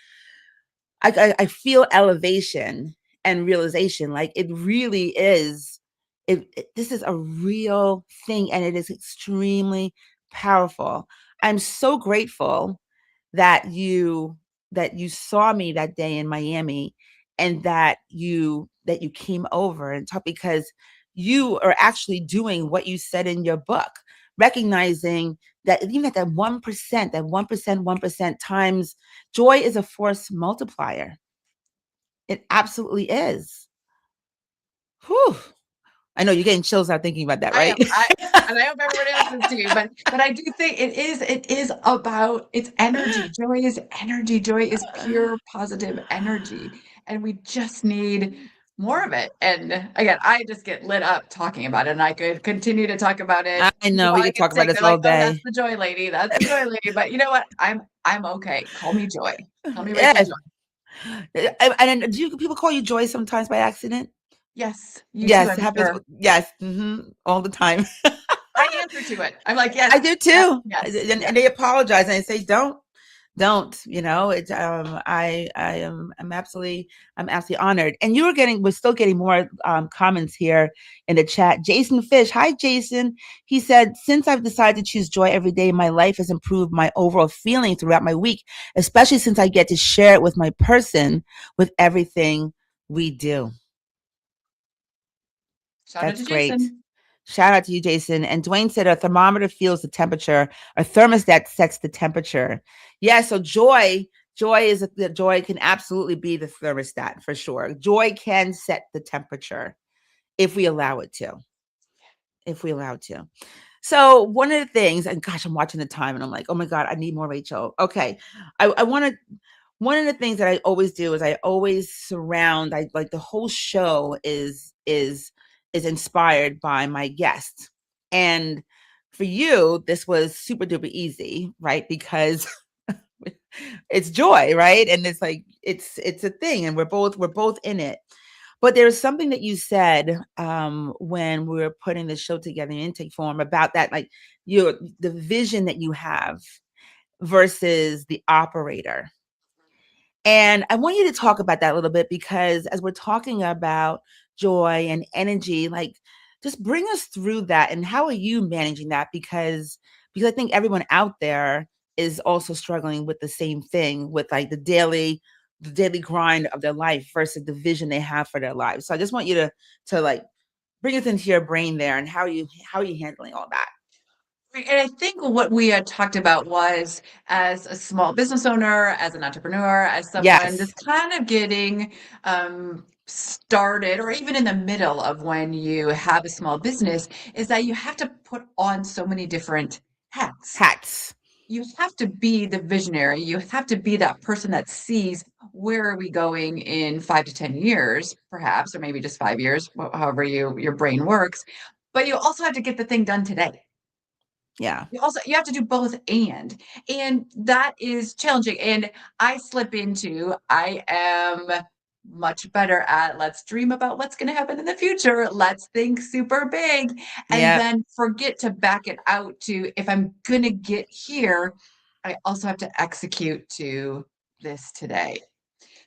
Speaker 1: I feel elevation and realization. Like it really is. This is a real thing, and it is extremely powerful. I'm so grateful that you saw me that day in Miami, and that you came over and talked, because you are actually doing what you said in your book, recognizing that even at that 1%, that 1% times, joy is a force multiplier. It absolutely is. Whew. I know you're getting chills out thinking about that,
Speaker 9: I am.
Speaker 1: right?
Speaker 9: And I hope everybody else is too. But I do think it is about it's energy. Joy is energy. Joy is pure positive energy. And we just need more of it. And again, I just get lit up talking about it. And I could continue to talk about it.
Speaker 1: I
Speaker 9: People
Speaker 1: know we
Speaker 9: probably
Speaker 1: could
Speaker 9: get
Speaker 1: talk about
Speaker 9: sick.
Speaker 1: this
Speaker 9: They're
Speaker 1: all
Speaker 9: like, oh, that's
Speaker 1: day.
Speaker 9: the joy lady. That's the joy lady. But you know what? I'm okay. Call me Joy. Call me Rachel
Speaker 1: Yes.
Speaker 9: Joy.
Speaker 1: And do people call you Joy sometimes by accident?
Speaker 9: Yes, you too,
Speaker 1: Yes,
Speaker 9: I'm
Speaker 1: it happens.
Speaker 9: sure.
Speaker 1: Yes, all the time.
Speaker 9: I answer to it. I'm like, yes,
Speaker 1: I do
Speaker 9: yes,
Speaker 1: too.
Speaker 9: yes,
Speaker 1: And
Speaker 9: yes.
Speaker 1: they apologize and they say, don't, it's I'm absolutely honored. And we're still getting more comments here in the chat. Jason Fish, hi Jason. He said, since I've decided to choose joy every day, my life has improved my overall feeling throughout my week, especially since I get to share it with my person with everything we do.
Speaker 9: Shout out
Speaker 1: That's
Speaker 9: to
Speaker 1: great.
Speaker 9: Jason.
Speaker 1: Shout out to you, Jason. And Dwayne said a thermometer feels the temperature, a thermostat sets the temperature. Yeah, so joy can absolutely be the thermostat for sure. Joy can set the temperature if we allow it to. If we allow it to. So one of the things, and gosh, I'm watching the time and I'm like, oh my God, I need more Rachel. Okay. I want to One of the things that I always do is I always I like the whole show is inspired by my guest. And for you, this was super duper easy, right? Because it's joy, right? And it's like it's a thing, and we're both in it. But there's something that you said when we were putting the show together in intake form about that, like the vision that you have versus the operator. And I want you to talk about that a little bit, because as we're talking about joy and energy, like just bring us through that, and how are you managing that? Because I think everyone out there is also struggling with the same thing, with like the daily grind of their life versus the vision they have for their lives. So I just want you to like bring us into your brain there, and how are you handling all that?
Speaker 9: Right, and I think what we had talked about was, as a small business owner, as an entrepreneur, as someone
Speaker 1: Yes.
Speaker 9: that's kind of getting started, or even in the middle of when you have a small business, is that you have to put on so many different hats.
Speaker 1: Hats.
Speaker 9: You have to be the visionary. You have to be that person that sees, where are we going in 5 to 10 years, perhaps, or maybe just 5 years, however your brain works. But you also have to get the thing done today.
Speaker 1: Yeah.
Speaker 9: You have to do both, and that is challenging, and I slip into, I am much better at, let's dream about what's gonna happen in the future, let's think super big, and
Speaker 1: Yeah.
Speaker 9: then forget to back it out to, if I'm gonna get here, I also have to execute to this today.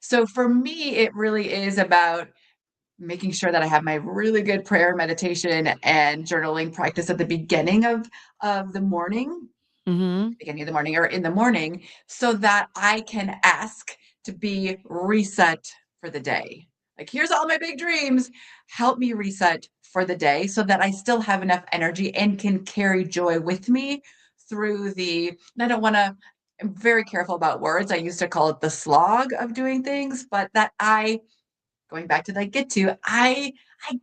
Speaker 9: So for me, it really is about making sure that I have my really good prayer, meditation, and journaling practice at the beginning of the morning,
Speaker 1: Mm-hmm.
Speaker 9: beginning of the morning or in the morning, so that I can ask to be reset for the day. Like, here's all my big dreams. Help me reset for the day so that I still have enough energy and can carry joy with me through and I don't want to, I'm very careful about words. I used to call it the slog of doing things, but that going back to that get to, I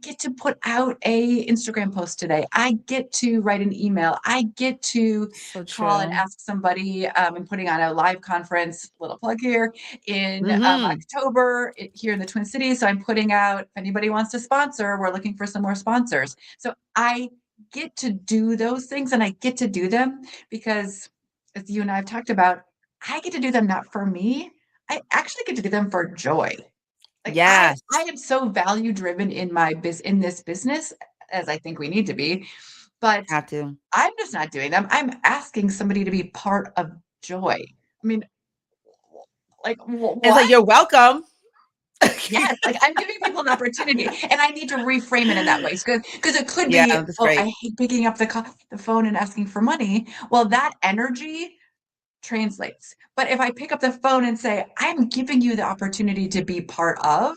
Speaker 9: get to put out a Instagram post today. I get to write an email. I get to
Speaker 1: So
Speaker 9: call and
Speaker 1: true.
Speaker 9: ask somebody. I'm putting on a live conference, little plug here, in
Speaker 1: Mm-hmm.
Speaker 9: October here in the Twin Cities. So I'm putting out, if anybody wants to sponsor, we're looking for some more sponsors. So I get to do those things, and I get to do them because, as you and I have talked about, I get to do them not for me. I actually get to do them for joy. Like,
Speaker 1: Yes.
Speaker 9: I am so value driven in in this business, as I think we need to be, but
Speaker 1: Have to.
Speaker 9: I'm just not doing them. I'm asking somebody to be part of joy. I mean, like,
Speaker 1: It's like,
Speaker 9: what?
Speaker 1: you're welcome.
Speaker 9: Yes, like, I'm giving people an opportunity, and I need to reframe it in that way. Because it could
Speaker 1: Yeah,
Speaker 9: be,
Speaker 1: that's
Speaker 9: oh, I
Speaker 1: great.
Speaker 9: hate picking up the phone and asking for money. Well, that energy translates. But if I pick up the phone and say, I'm giving you the opportunity to be part of,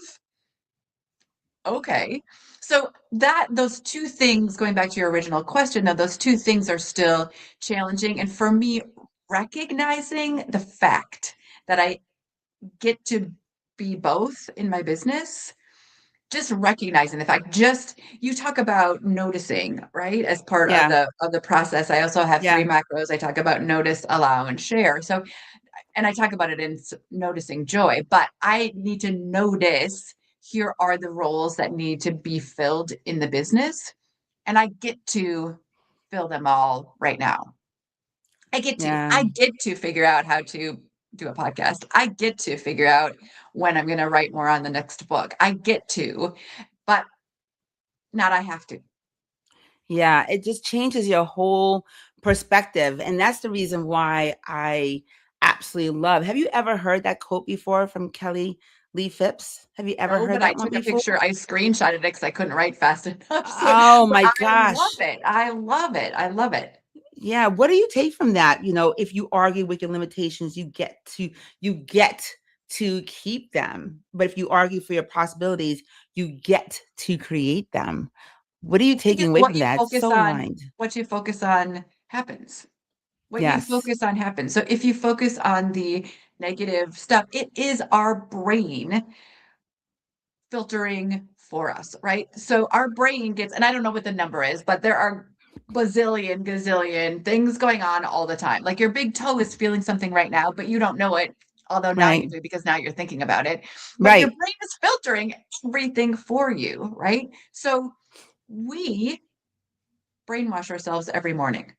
Speaker 9: okay. So those two things, going back to your original question, though, those two things are still challenging. And for me, recognizing the fact that I get to be both in my business, just recognizing the fact, just, you talk about noticing, right? As part of
Speaker 1: Yeah.
Speaker 9: the process. I also have three
Speaker 1: Yeah.
Speaker 9: macros. I talk about notice, allow, and share. So, and I talk about it in noticing joy, but I need to notice, here are the roles that need to be filled in the business, and I get to fill them all right now.
Speaker 1: Yeah.
Speaker 9: I get to figure out how to do a podcast. I get to figure out when I'm going to write more on the next book. I get to, but not I have to.
Speaker 1: Yeah. It just changes your whole perspective. And that's the reason why I absolutely love. Have you ever heard that quote before from Kelly Lee Phipps? Have you ever
Speaker 9: No,
Speaker 1: heard
Speaker 9: but I
Speaker 1: that one
Speaker 9: took a
Speaker 1: before?
Speaker 9: picture. I screenshotted it because I couldn't write fast enough. So,
Speaker 1: Oh
Speaker 9: but
Speaker 1: my
Speaker 9: I love
Speaker 1: gosh.
Speaker 9: it. I love it. I love it.
Speaker 1: Yeah, what do you take from that? If you argue with your limitations, you get to keep them. But if you argue for your possibilities, you get to create them. What are you taking
Speaker 9: Because
Speaker 1: away from that? It's so aligned.
Speaker 9: what you focus on happens. What you
Speaker 1: Yes.
Speaker 9: focus on happens. So if you focus on the negative stuff, it is our brain filtering for us, right? So our brain gets, and I don't know what the number is, but there are bazillion, gazillion things going on all the time. Like, your big toe is feeling something right now, but you don't know it. Although now you
Speaker 1: Right.
Speaker 9: do, because now you're thinking about it. But your
Speaker 1: Right.
Speaker 9: brain is filtering everything for you, right? So we brainwash ourselves every morning.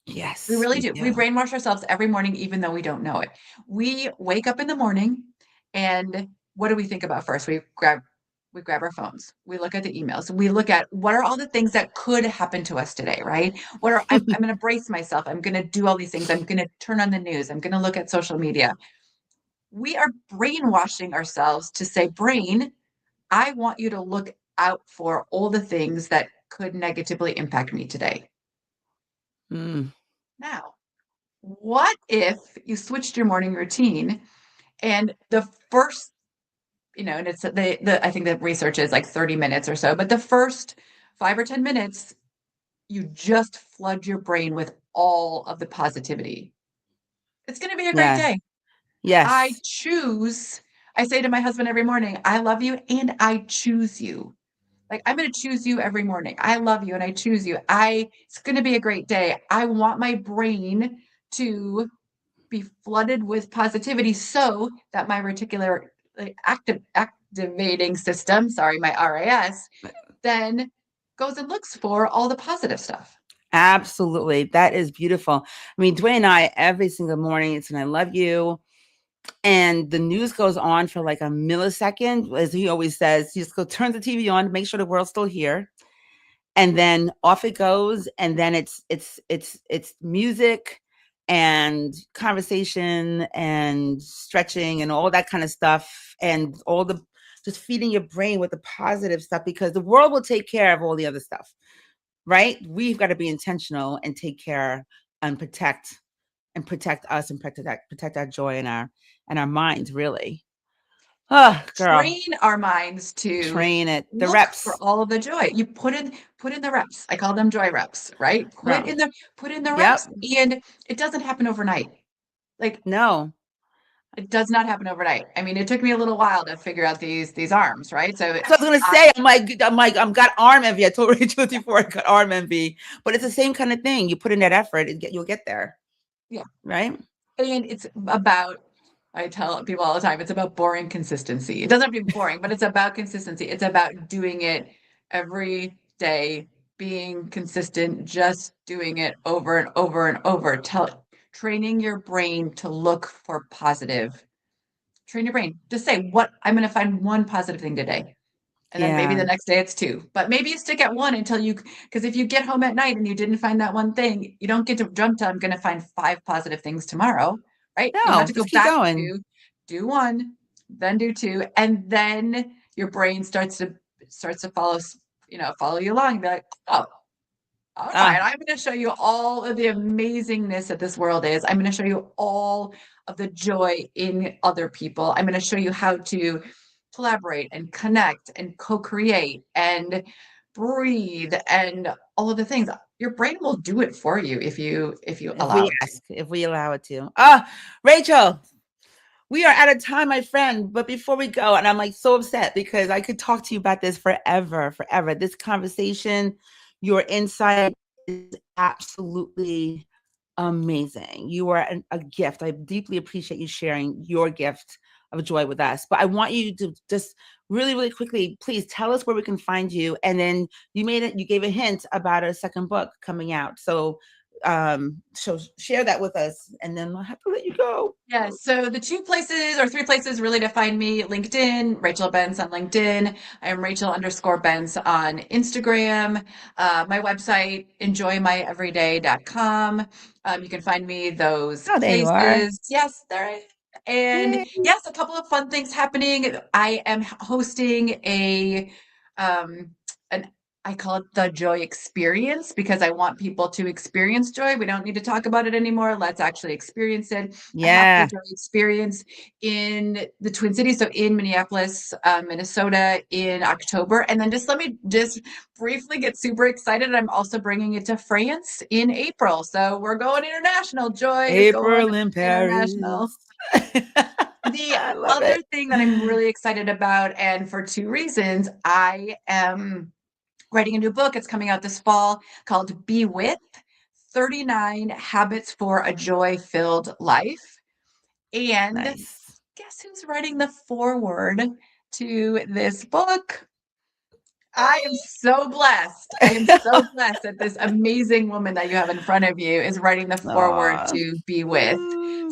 Speaker 1: Yes,
Speaker 9: We really
Speaker 1: we
Speaker 9: do. We
Speaker 1: do.
Speaker 9: brainwash ourselves every morning, even though we don't know it. We wake up in the morning, and what do we think about first? We grab our phones. We look at the emails. We look at what are all the things that could happen to us today, right? I'm going to brace myself. I'm going to do all these things. I'm going to turn on the news. I'm going to look at social media. We are brainwashing ourselves to say, brain, I want you to look out for all the things that could negatively impact me today.
Speaker 1: Mm,
Speaker 9: Now, what if you switched your morning routine and the first, and it's I think the research is like 30 minutes or so, but the first 5 or 10 minutes, you just flood your brain with all of the positivity. It's going to be a great
Speaker 1: yeah.
Speaker 9: day. I
Speaker 1: Yes.
Speaker 9: choose, I say to my husband every morning, I love you and I choose you. Like, I'm going to choose you every morning. I love you and I choose you. It's going to be a great day. I want my brain to be flooded with positivity so that my reticular activating system, sorry, my RAS, then goes and looks for all the positive stuff.
Speaker 1: Absolutely. That is beautiful. I mean, Dwayne and I, every single morning, it's an I love you. And the news goes on for like a millisecond, as he always says. He just go turn the TV on to make sure the world's still here. And then off it goes. And then it's music and conversation and stretching and all that kind of stuff. And all the just feeding your brain with the positive stuff, because the world will take care of all the other stuff. Right? We've got to be intentional and take care and protect us and protect our joy and our minds, really. Oh, girl,
Speaker 9: Train our minds to
Speaker 1: train it. The
Speaker 9: look for
Speaker 1: reps.
Speaker 9: all of the joy. You put in the reps. I call them joy reps, right? Put
Speaker 1: Bro.
Speaker 9: in the reps,
Speaker 1: Yep.
Speaker 9: and it doesn't happen overnight. Like,
Speaker 1: No.
Speaker 9: it does not happen overnight. I mean, it took me a little while to figure out these arms, right? So
Speaker 1: That's what I was gonna say. I'm got arm envy. I told Rachel before I got arm envy, but it's the same kind of thing. You put in that effort, you'll get there.
Speaker 9: yeah.
Speaker 1: Right?
Speaker 9: And it's about, I tell people all the time, it's about boring consistency. It doesn't have to be boring, but it's about consistency. It's about doing it every day, being consistent, just doing it over and over and over. Training your brain to look for positive. Train your brain. Just say, what I'm going to find one positive thing today. And then maybe the
Speaker 1: Yeah.
Speaker 9: next day it's two. But maybe you stick at one until because if you get home at night and you didn't find that one thing, you don't get to jump to, I'm going to find 5 positive things tomorrow, right? You have
Speaker 1: No,
Speaker 9: to go
Speaker 1: just keep
Speaker 9: back
Speaker 1: going.
Speaker 9: to do one, then do two, and then your brain starts to follow you along and be like, oh, all right,
Speaker 1: Ah,
Speaker 9: I'm going to show you all of the amazingness that this world is. I'm going to show you all of the joy in other people. I'm going to show you how to collaborate and connect and co-create and breathe and all of the things. Your brain will do it for you if you
Speaker 1: if
Speaker 9: allow
Speaker 1: we
Speaker 9: it to.
Speaker 1: ask, if we allow it to. Ah, Rachel, we are out of time, my friend. But before we go, and I'm like so upset because I could talk to you about this forever, forever. This conversation, your insight is absolutely amazing. You are a gift. I deeply appreciate you sharing your gift of joy with us. But I want you to just really, really quickly, please tell us where we can find you. And then you gave a hint about a second book coming out. So share that with us, and then I'll have to let you go.
Speaker 9: Yeah, so the 2 places or 3 places really to find me: LinkedIn, Rachel Benz on LinkedIn. I am Rachel_Benz on Instagram. My website, enjoymyeveryday.com. You can find me those
Speaker 1: Oh, there you are.
Speaker 9: places. Yes, there. And
Speaker 1: Yay.
Speaker 9: yes, a couple of fun things happening. I am hosting um, an I call it the joy experience because I want people to experience joy. We don't need to talk about it anymore. Let's actually experience it. A happy
Speaker 1: Yeah.
Speaker 9: joy experience in the Twin Cities, so in Minneapolis, Minnesota, in October. And then let me briefly get super excited. I'm also bringing it to France in April. So we're going international. Joy is going
Speaker 1: April in
Speaker 9: international.
Speaker 1: Paris.
Speaker 9: The
Speaker 1: I love
Speaker 9: other
Speaker 1: it.
Speaker 9: thing that I'm really excited about, and for 2 reasons, I am writing a new book. It's coming out this fall called Be With 39 Habits for a Joy-Filled Life. And
Speaker 1: Nice.
Speaker 9: guess who's writing the foreword to this book? I am so blessed. I am so blessed that this amazing woman that you have in front of you is writing the foreword
Speaker 1: Aw.
Speaker 9: to Be With.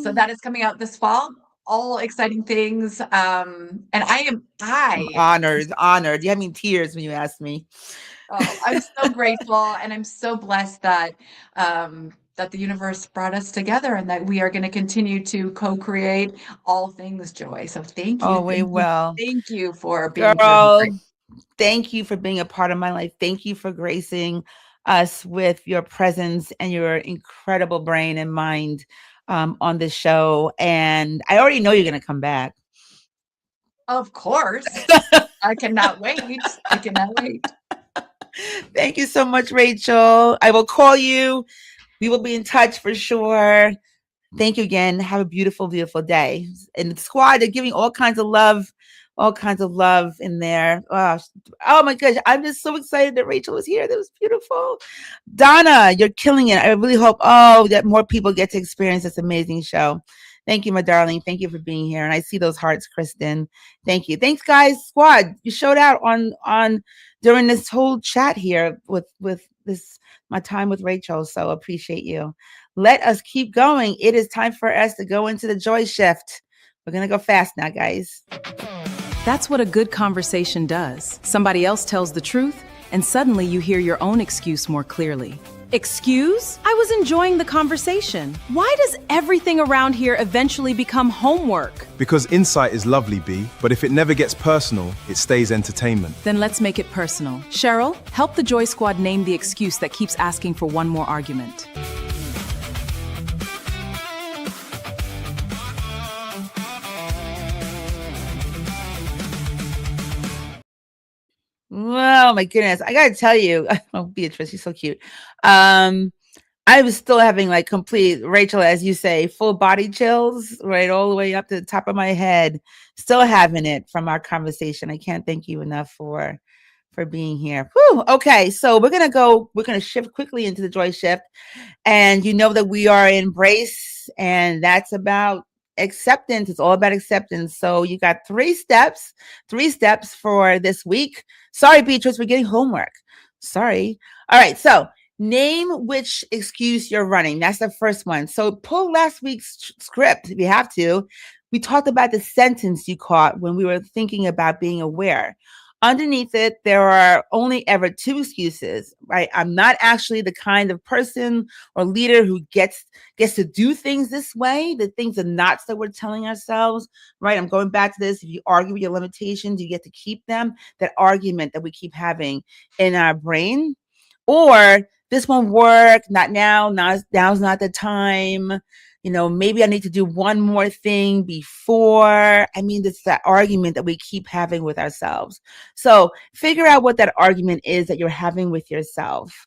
Speaker 9: So that is coming out this fall. All exciting things. And
Speaker 1: I'm
Speaker 9: I
Speaker 1: honored. You had me in tears when you asked me.
Speaker 9: Oh, I'm so grateful and I'm so blessed that that the universe brought us together and that we are going to continue to co-create all things joy. So
Speaker 1: Oh, we will.
Speaker 9: thank you for being here.
Speaker 1: Girl, thank you for being a part of my life. Thank you for gracing us with your presence and your incredible brain and mind on this show. And I already know you're going to come back.
Speaker 9: Of course. I cannot wait. I cannot wait.
Speaker 1: Thank you so much, Rachel. I will call you. We will be in touch for sure. Thank you again. Have a beautiful, beautiful day. And the squad, they're giving all kinds of love in there. Oh my gosh. I'm just so excited that Rachel was here. That was beautiful. Donna, you're killing it. I really hope, that more people get to experience this amazing show. Thank you, my darling. Thank you for being here. And I see those hearts, Kristen. Thank you. Thanks, guys. Squad, you showed out on during this whole chat here with this my time with Rachel. So appreciate you. Let us keep going. It is time for us to go into the joy shift. We're gonna go fast now, guys.
Speaker 2: That's what a good conversation does. Somebody else tells the truth, and suddenly you hear your own excuse more clearly. Excuse? I was enjoying the conversation. Why does everything around here eventually become homework?
Speaker 3: Because insight is lovely, B, but if it never gets personal, it stays entertainment.
Speaker 2: Then let's make it personal. Sheryl, help the Joy Squad name the excuse that keeps asking for one more argument.
Speaker 1: Oh my goodness. I gotta tell you, oh, Beatrice, she's so cute. I was still having like complete, Rachel, as you say, full body chills, right, all the way up to the top of my head. Still having it from our conversation. I can't thank you enough for being here. Whew. Okay, so we're gonna shift quickly into the joy shift. And you know that we are in Embrace, and that's about acceptance. It's all about acceptance. So you got three steps for this week. Sorry, Beatrice, we're getting homework. Sorry. All right, so name which excuse you're running. That's the first one. So pull last week's script if you have to. We talked about the sentence you caught when we were thinking about being aware. Underneath it, there are only ever two excuses, right? I'm not actually the kind of person or leader who gets to do things this way. The things, the knots that we're telling ourselves, right? I'm going back to this. If you argue with your limitations, you get to keep them. That argument that we keep having in our brain. Or this won't work, not now, now's not the time. Maybe I need to do one more thing before. I mean, it's that argument that we keep having with ourselves. So figure out what that argument is that you're having with yourself.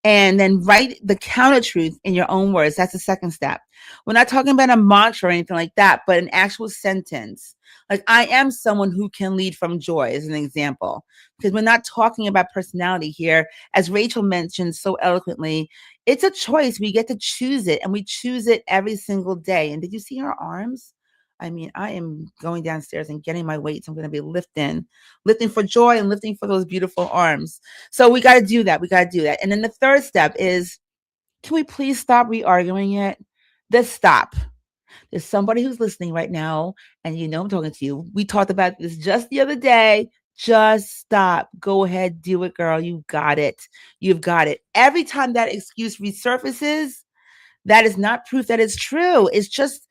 Speaker 1: And then write the counter truth in your own words. That's the second step. We're not talking about a mantra or anything like that, but an actual sentence. Like, I am someone who can lead from joy, as an example, because we're not talking about personality here. As Rachel mentioned so eloquently, it's a choice. We get to choose it, and we choose it every single day. And did you see her arms? I mean, I am going downstairs and getting my weights. I'm going to be lifting for joy and lifting for those beautiful arms. So we got to do that. And then the third step is, can we please stop re-arguing it? Just stop. There's somebody who's listening right now, and I'm talking to you. We talked about this just the other day. Just stop. Go ahead. Do it, girl. You got it. You've got it. Every time that excuse resurfaces, that is not proof that it's true. It's just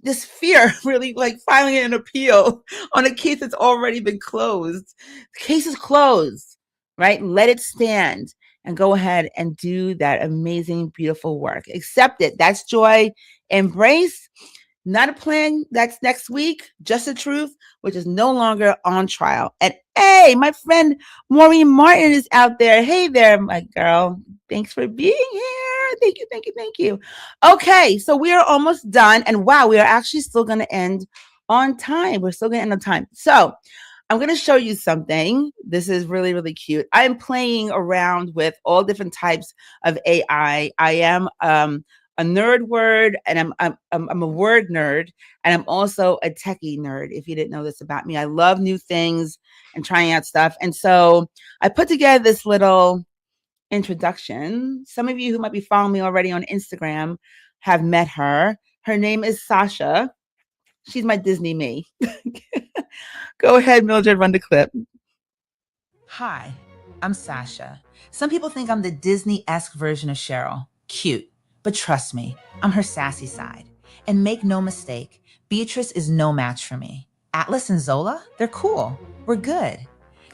Speaker 1: this fear, really, like filing an appeal on a case that's already been closed. The case is closed, right? Let it stand and go ahead and do that amazing, beautiful work. Accept it. That's joy. Embrace. Not a plan that's next week, just the truth, which is no longer on trial. And hey, my friend Maureen Martin is out there. Hey there, my girl. Thanks for being here. Thank you. Okay, so we are almost done. And wow, we are actually still going to end on time. We're still going to end on time. So I'm going to show you something. This is really, really cute. I'm playing around with all different types of AI. I am a nerd word, and I'm a word nerd, and I'm also a techie nerd. If you didn't know this about me, I love new things and trying out stuff. And so I put together this little introduction. Some of you who might be following me already on Instagram have met her. Her name is Sasha. She's my Disney me. Go ahead, Mildred, run the clip. Hi, I'm Sasha. Some people think I'm the Disney-esque version of Sheryl. Cute. But trust me, I'm her sassy side. And make no mistake, Beatrice is no match for me. Atlas and Zola, they're cool. We're good.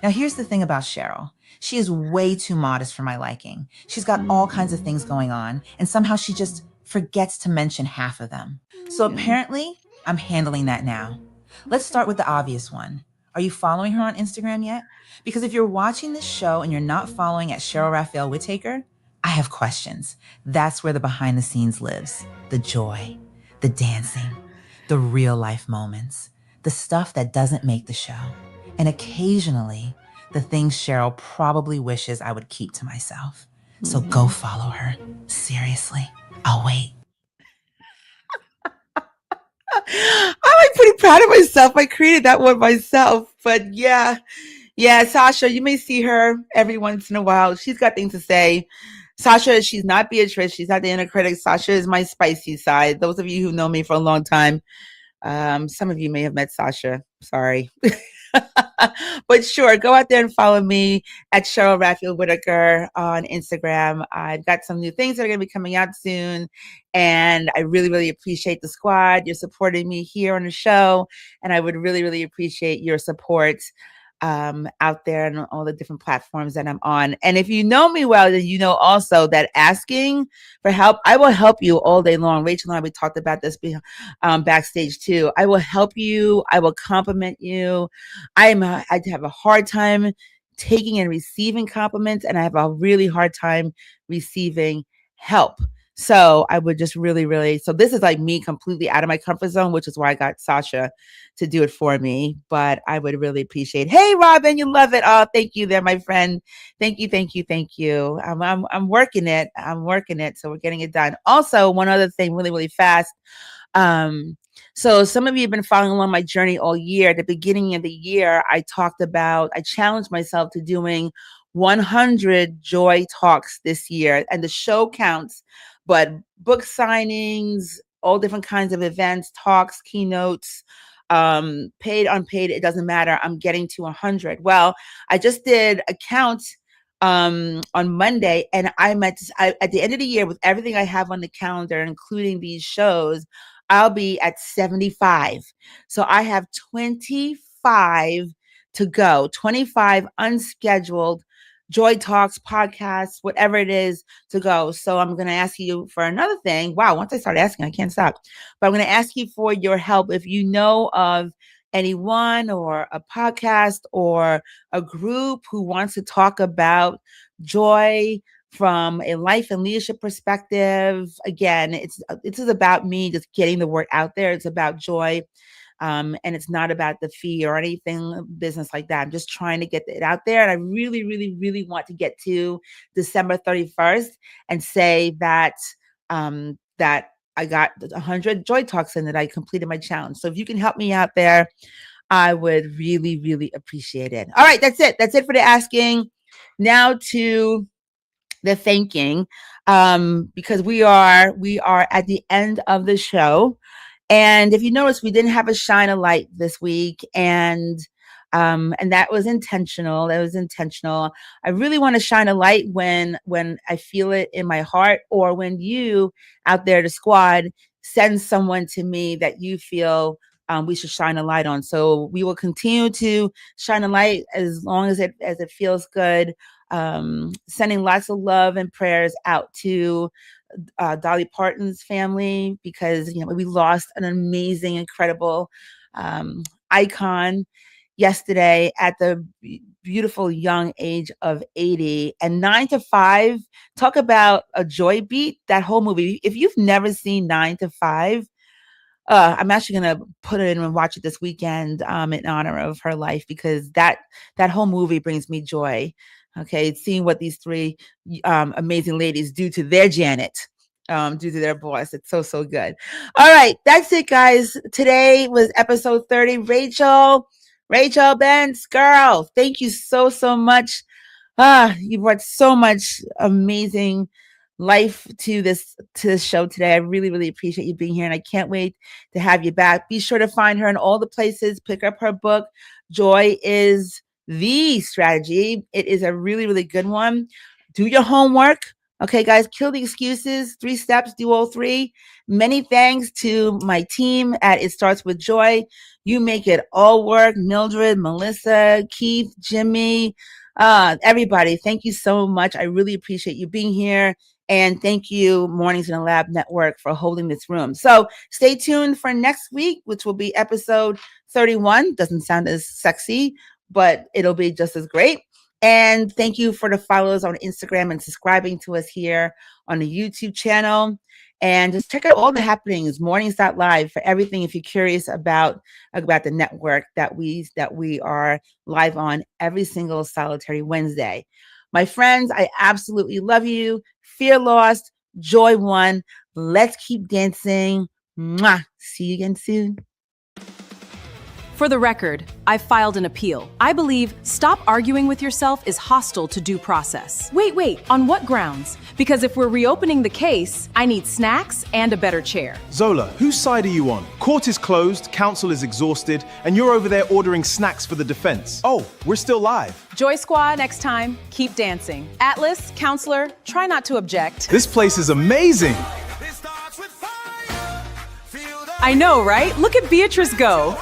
Speaker 1: Now here's the thing about Sheryl. She is way too modest for my liking. She's got all kinds of things going on, and somehow she just forgets to mention half of them. So apparently, I'm handling that now. Let's start with the obvious one. Are you following her on Instagram yet? Because if you're watching this show and you're not following at Sheryl Raphael Whitaker, I have questions. That's where the behind the scenes lives. The joy, the dancing, the real life moments, the stuff that doesn't make the show. And occasionally, the things Sheryl probably wishes I would keep to myself. So go follow her. Seriously, I'll wait. I'm like pretty proud of myself. I created that one myself. But yeah, Sasha, you may see her every once in a while. She's got things to say. Sasha, she's not Beatrice. She's not the inner critic. Sasha is my spicy side. Those of you who know me for a long time, some of you may have met Sasha. Sorry. But sure, go out there and follow me at Sheryl Raphael Whitaker on Instagram. I've got some new things that are going to be coming out soon. And I really, really appreciate the squad. You're supporting me here on the show. And I would really, really appreciate your support out there and all the different platforms that I'm on. And if you know me well, then you know also that asking for help, I will help you all day long. Rachel and I, we talked about this backstage too. I will help you. I will compliment you. I have a hard time taking and receiving compliments, and I have a really hard time receiving help. So I would just really, really, so this is like me completely out of my comfort zone, which is why I got Sasha to do it for me. But I would really appreciate, hey, Robin, you love it. Oh, thank you there, my friend. Thank you, thank you, thank you. I'm working it. I'm working it. So we're getting it done. Also, one other thing really, really fast. So some of you have been following along my journey all year. At the beginning of the year, I challenged myself to doing 100 Joy Talks this year. And the show counts, but book signings, all different kinds of events, talks, keynotes, paid, unpaid, it doesn't matter. I'm getting to 100. Well, I just did a count on Monday, and at the end of the year, with everything I have on the calendar, including these shows, I'll be at 75. So I have 25 to go, 25 unscheduled Joy Talks, podcasts, whatever it is to go. So I'm going to ask you for another thing. Wow, once I start asking, I can't stop. But I'm going to ask you for your help. If you know of anyone or a podcast or a group who wants to talk about joy from a life and leadership perspective, again, this is about me just getting the word out there. It's about joy. And it's not about the fee or anything business like that. I'm just trying to get it out there. And I really, really, really want to get to December 31st and say that that I got 100 Joy Talks in, that I completed my challenge. So if you can help me out there, I would really, really appreciate it. All right, that's it. That's it for the asking. Now to the thanking, because we are at the end of the show. And if you notice, we didn't have a shine a light this week, and that was intentional. That was intentional. I really want to shine a light when I feel it in my heart, or when you out there, the squad, send someone to me that you feel we should shine a light on. So we will continue to shine a light as long as it feels good. Sending lots of love and prayers out to Dolly Parton's family, because we lost an amazing, incredible icon yesterday at the beautiful young age of 80. And 9 to 5, talk about a joy beat. That whole movie, if you've never seen 9 to 5, I'm actually going to put it in and watch it this weekend in honor of her life, because that whole movie brings me joy. Okay, seeing what these three amazing ladies do to their Janet. due to their boss. It's so, so good. All right. That's it, guys. Today was episode 30. Rachel Benz, girl, thank you so, so much. You brought so much amazing life to this show today. I really, really appreciate you being here, and I can't wait to have you back. Be sure to find her in all the places. Pick up her book, Joy is the Strategy. It is a really, really good one. Do your homework. Okay, guys, kill the excuses. 3 steps, do all 3. Many thanks to my team at It Starts With Joy. You make it all work. Mildred, Melissa, Keith, Jimmy, everybody. Thank you so much. I really appreciate you being here. And thank you, Mornings in the Lab Network, for holding this room. So stay tuned for next week, which will be episode 31. Doesn't sound as sexy, but it'll be just as great. And thank you for the follows on Instagram and subscribing to us here on the YouTube channel. And just check out all the happenings, mornings.live, for everything if you're curious about the network that we are live on every single solitary Wednesday. My friends, I absolutely love you. Fear lost, joy won. Let's keep dancing. Mwah. See you again soon.
Speaker 2: For the record, I've filed an appeal. I believe stop arguing with yourself is hostile to due process. Wait, on what grounds? Because if we're reopening the case, I need snacks and a better chair.
Speaker 3: Zola, whose side are you on? Court is closed, counsel is exhausted, and you're over there ordering snacks for the defense. Oh, we're still live.
Speaker 2: Joy Squad, next time, keep dancing. Atlas, counselor, try not to object.
Speaker 3: This place is amazing.
Speaker 2: I know, right? Look at Beatrice go.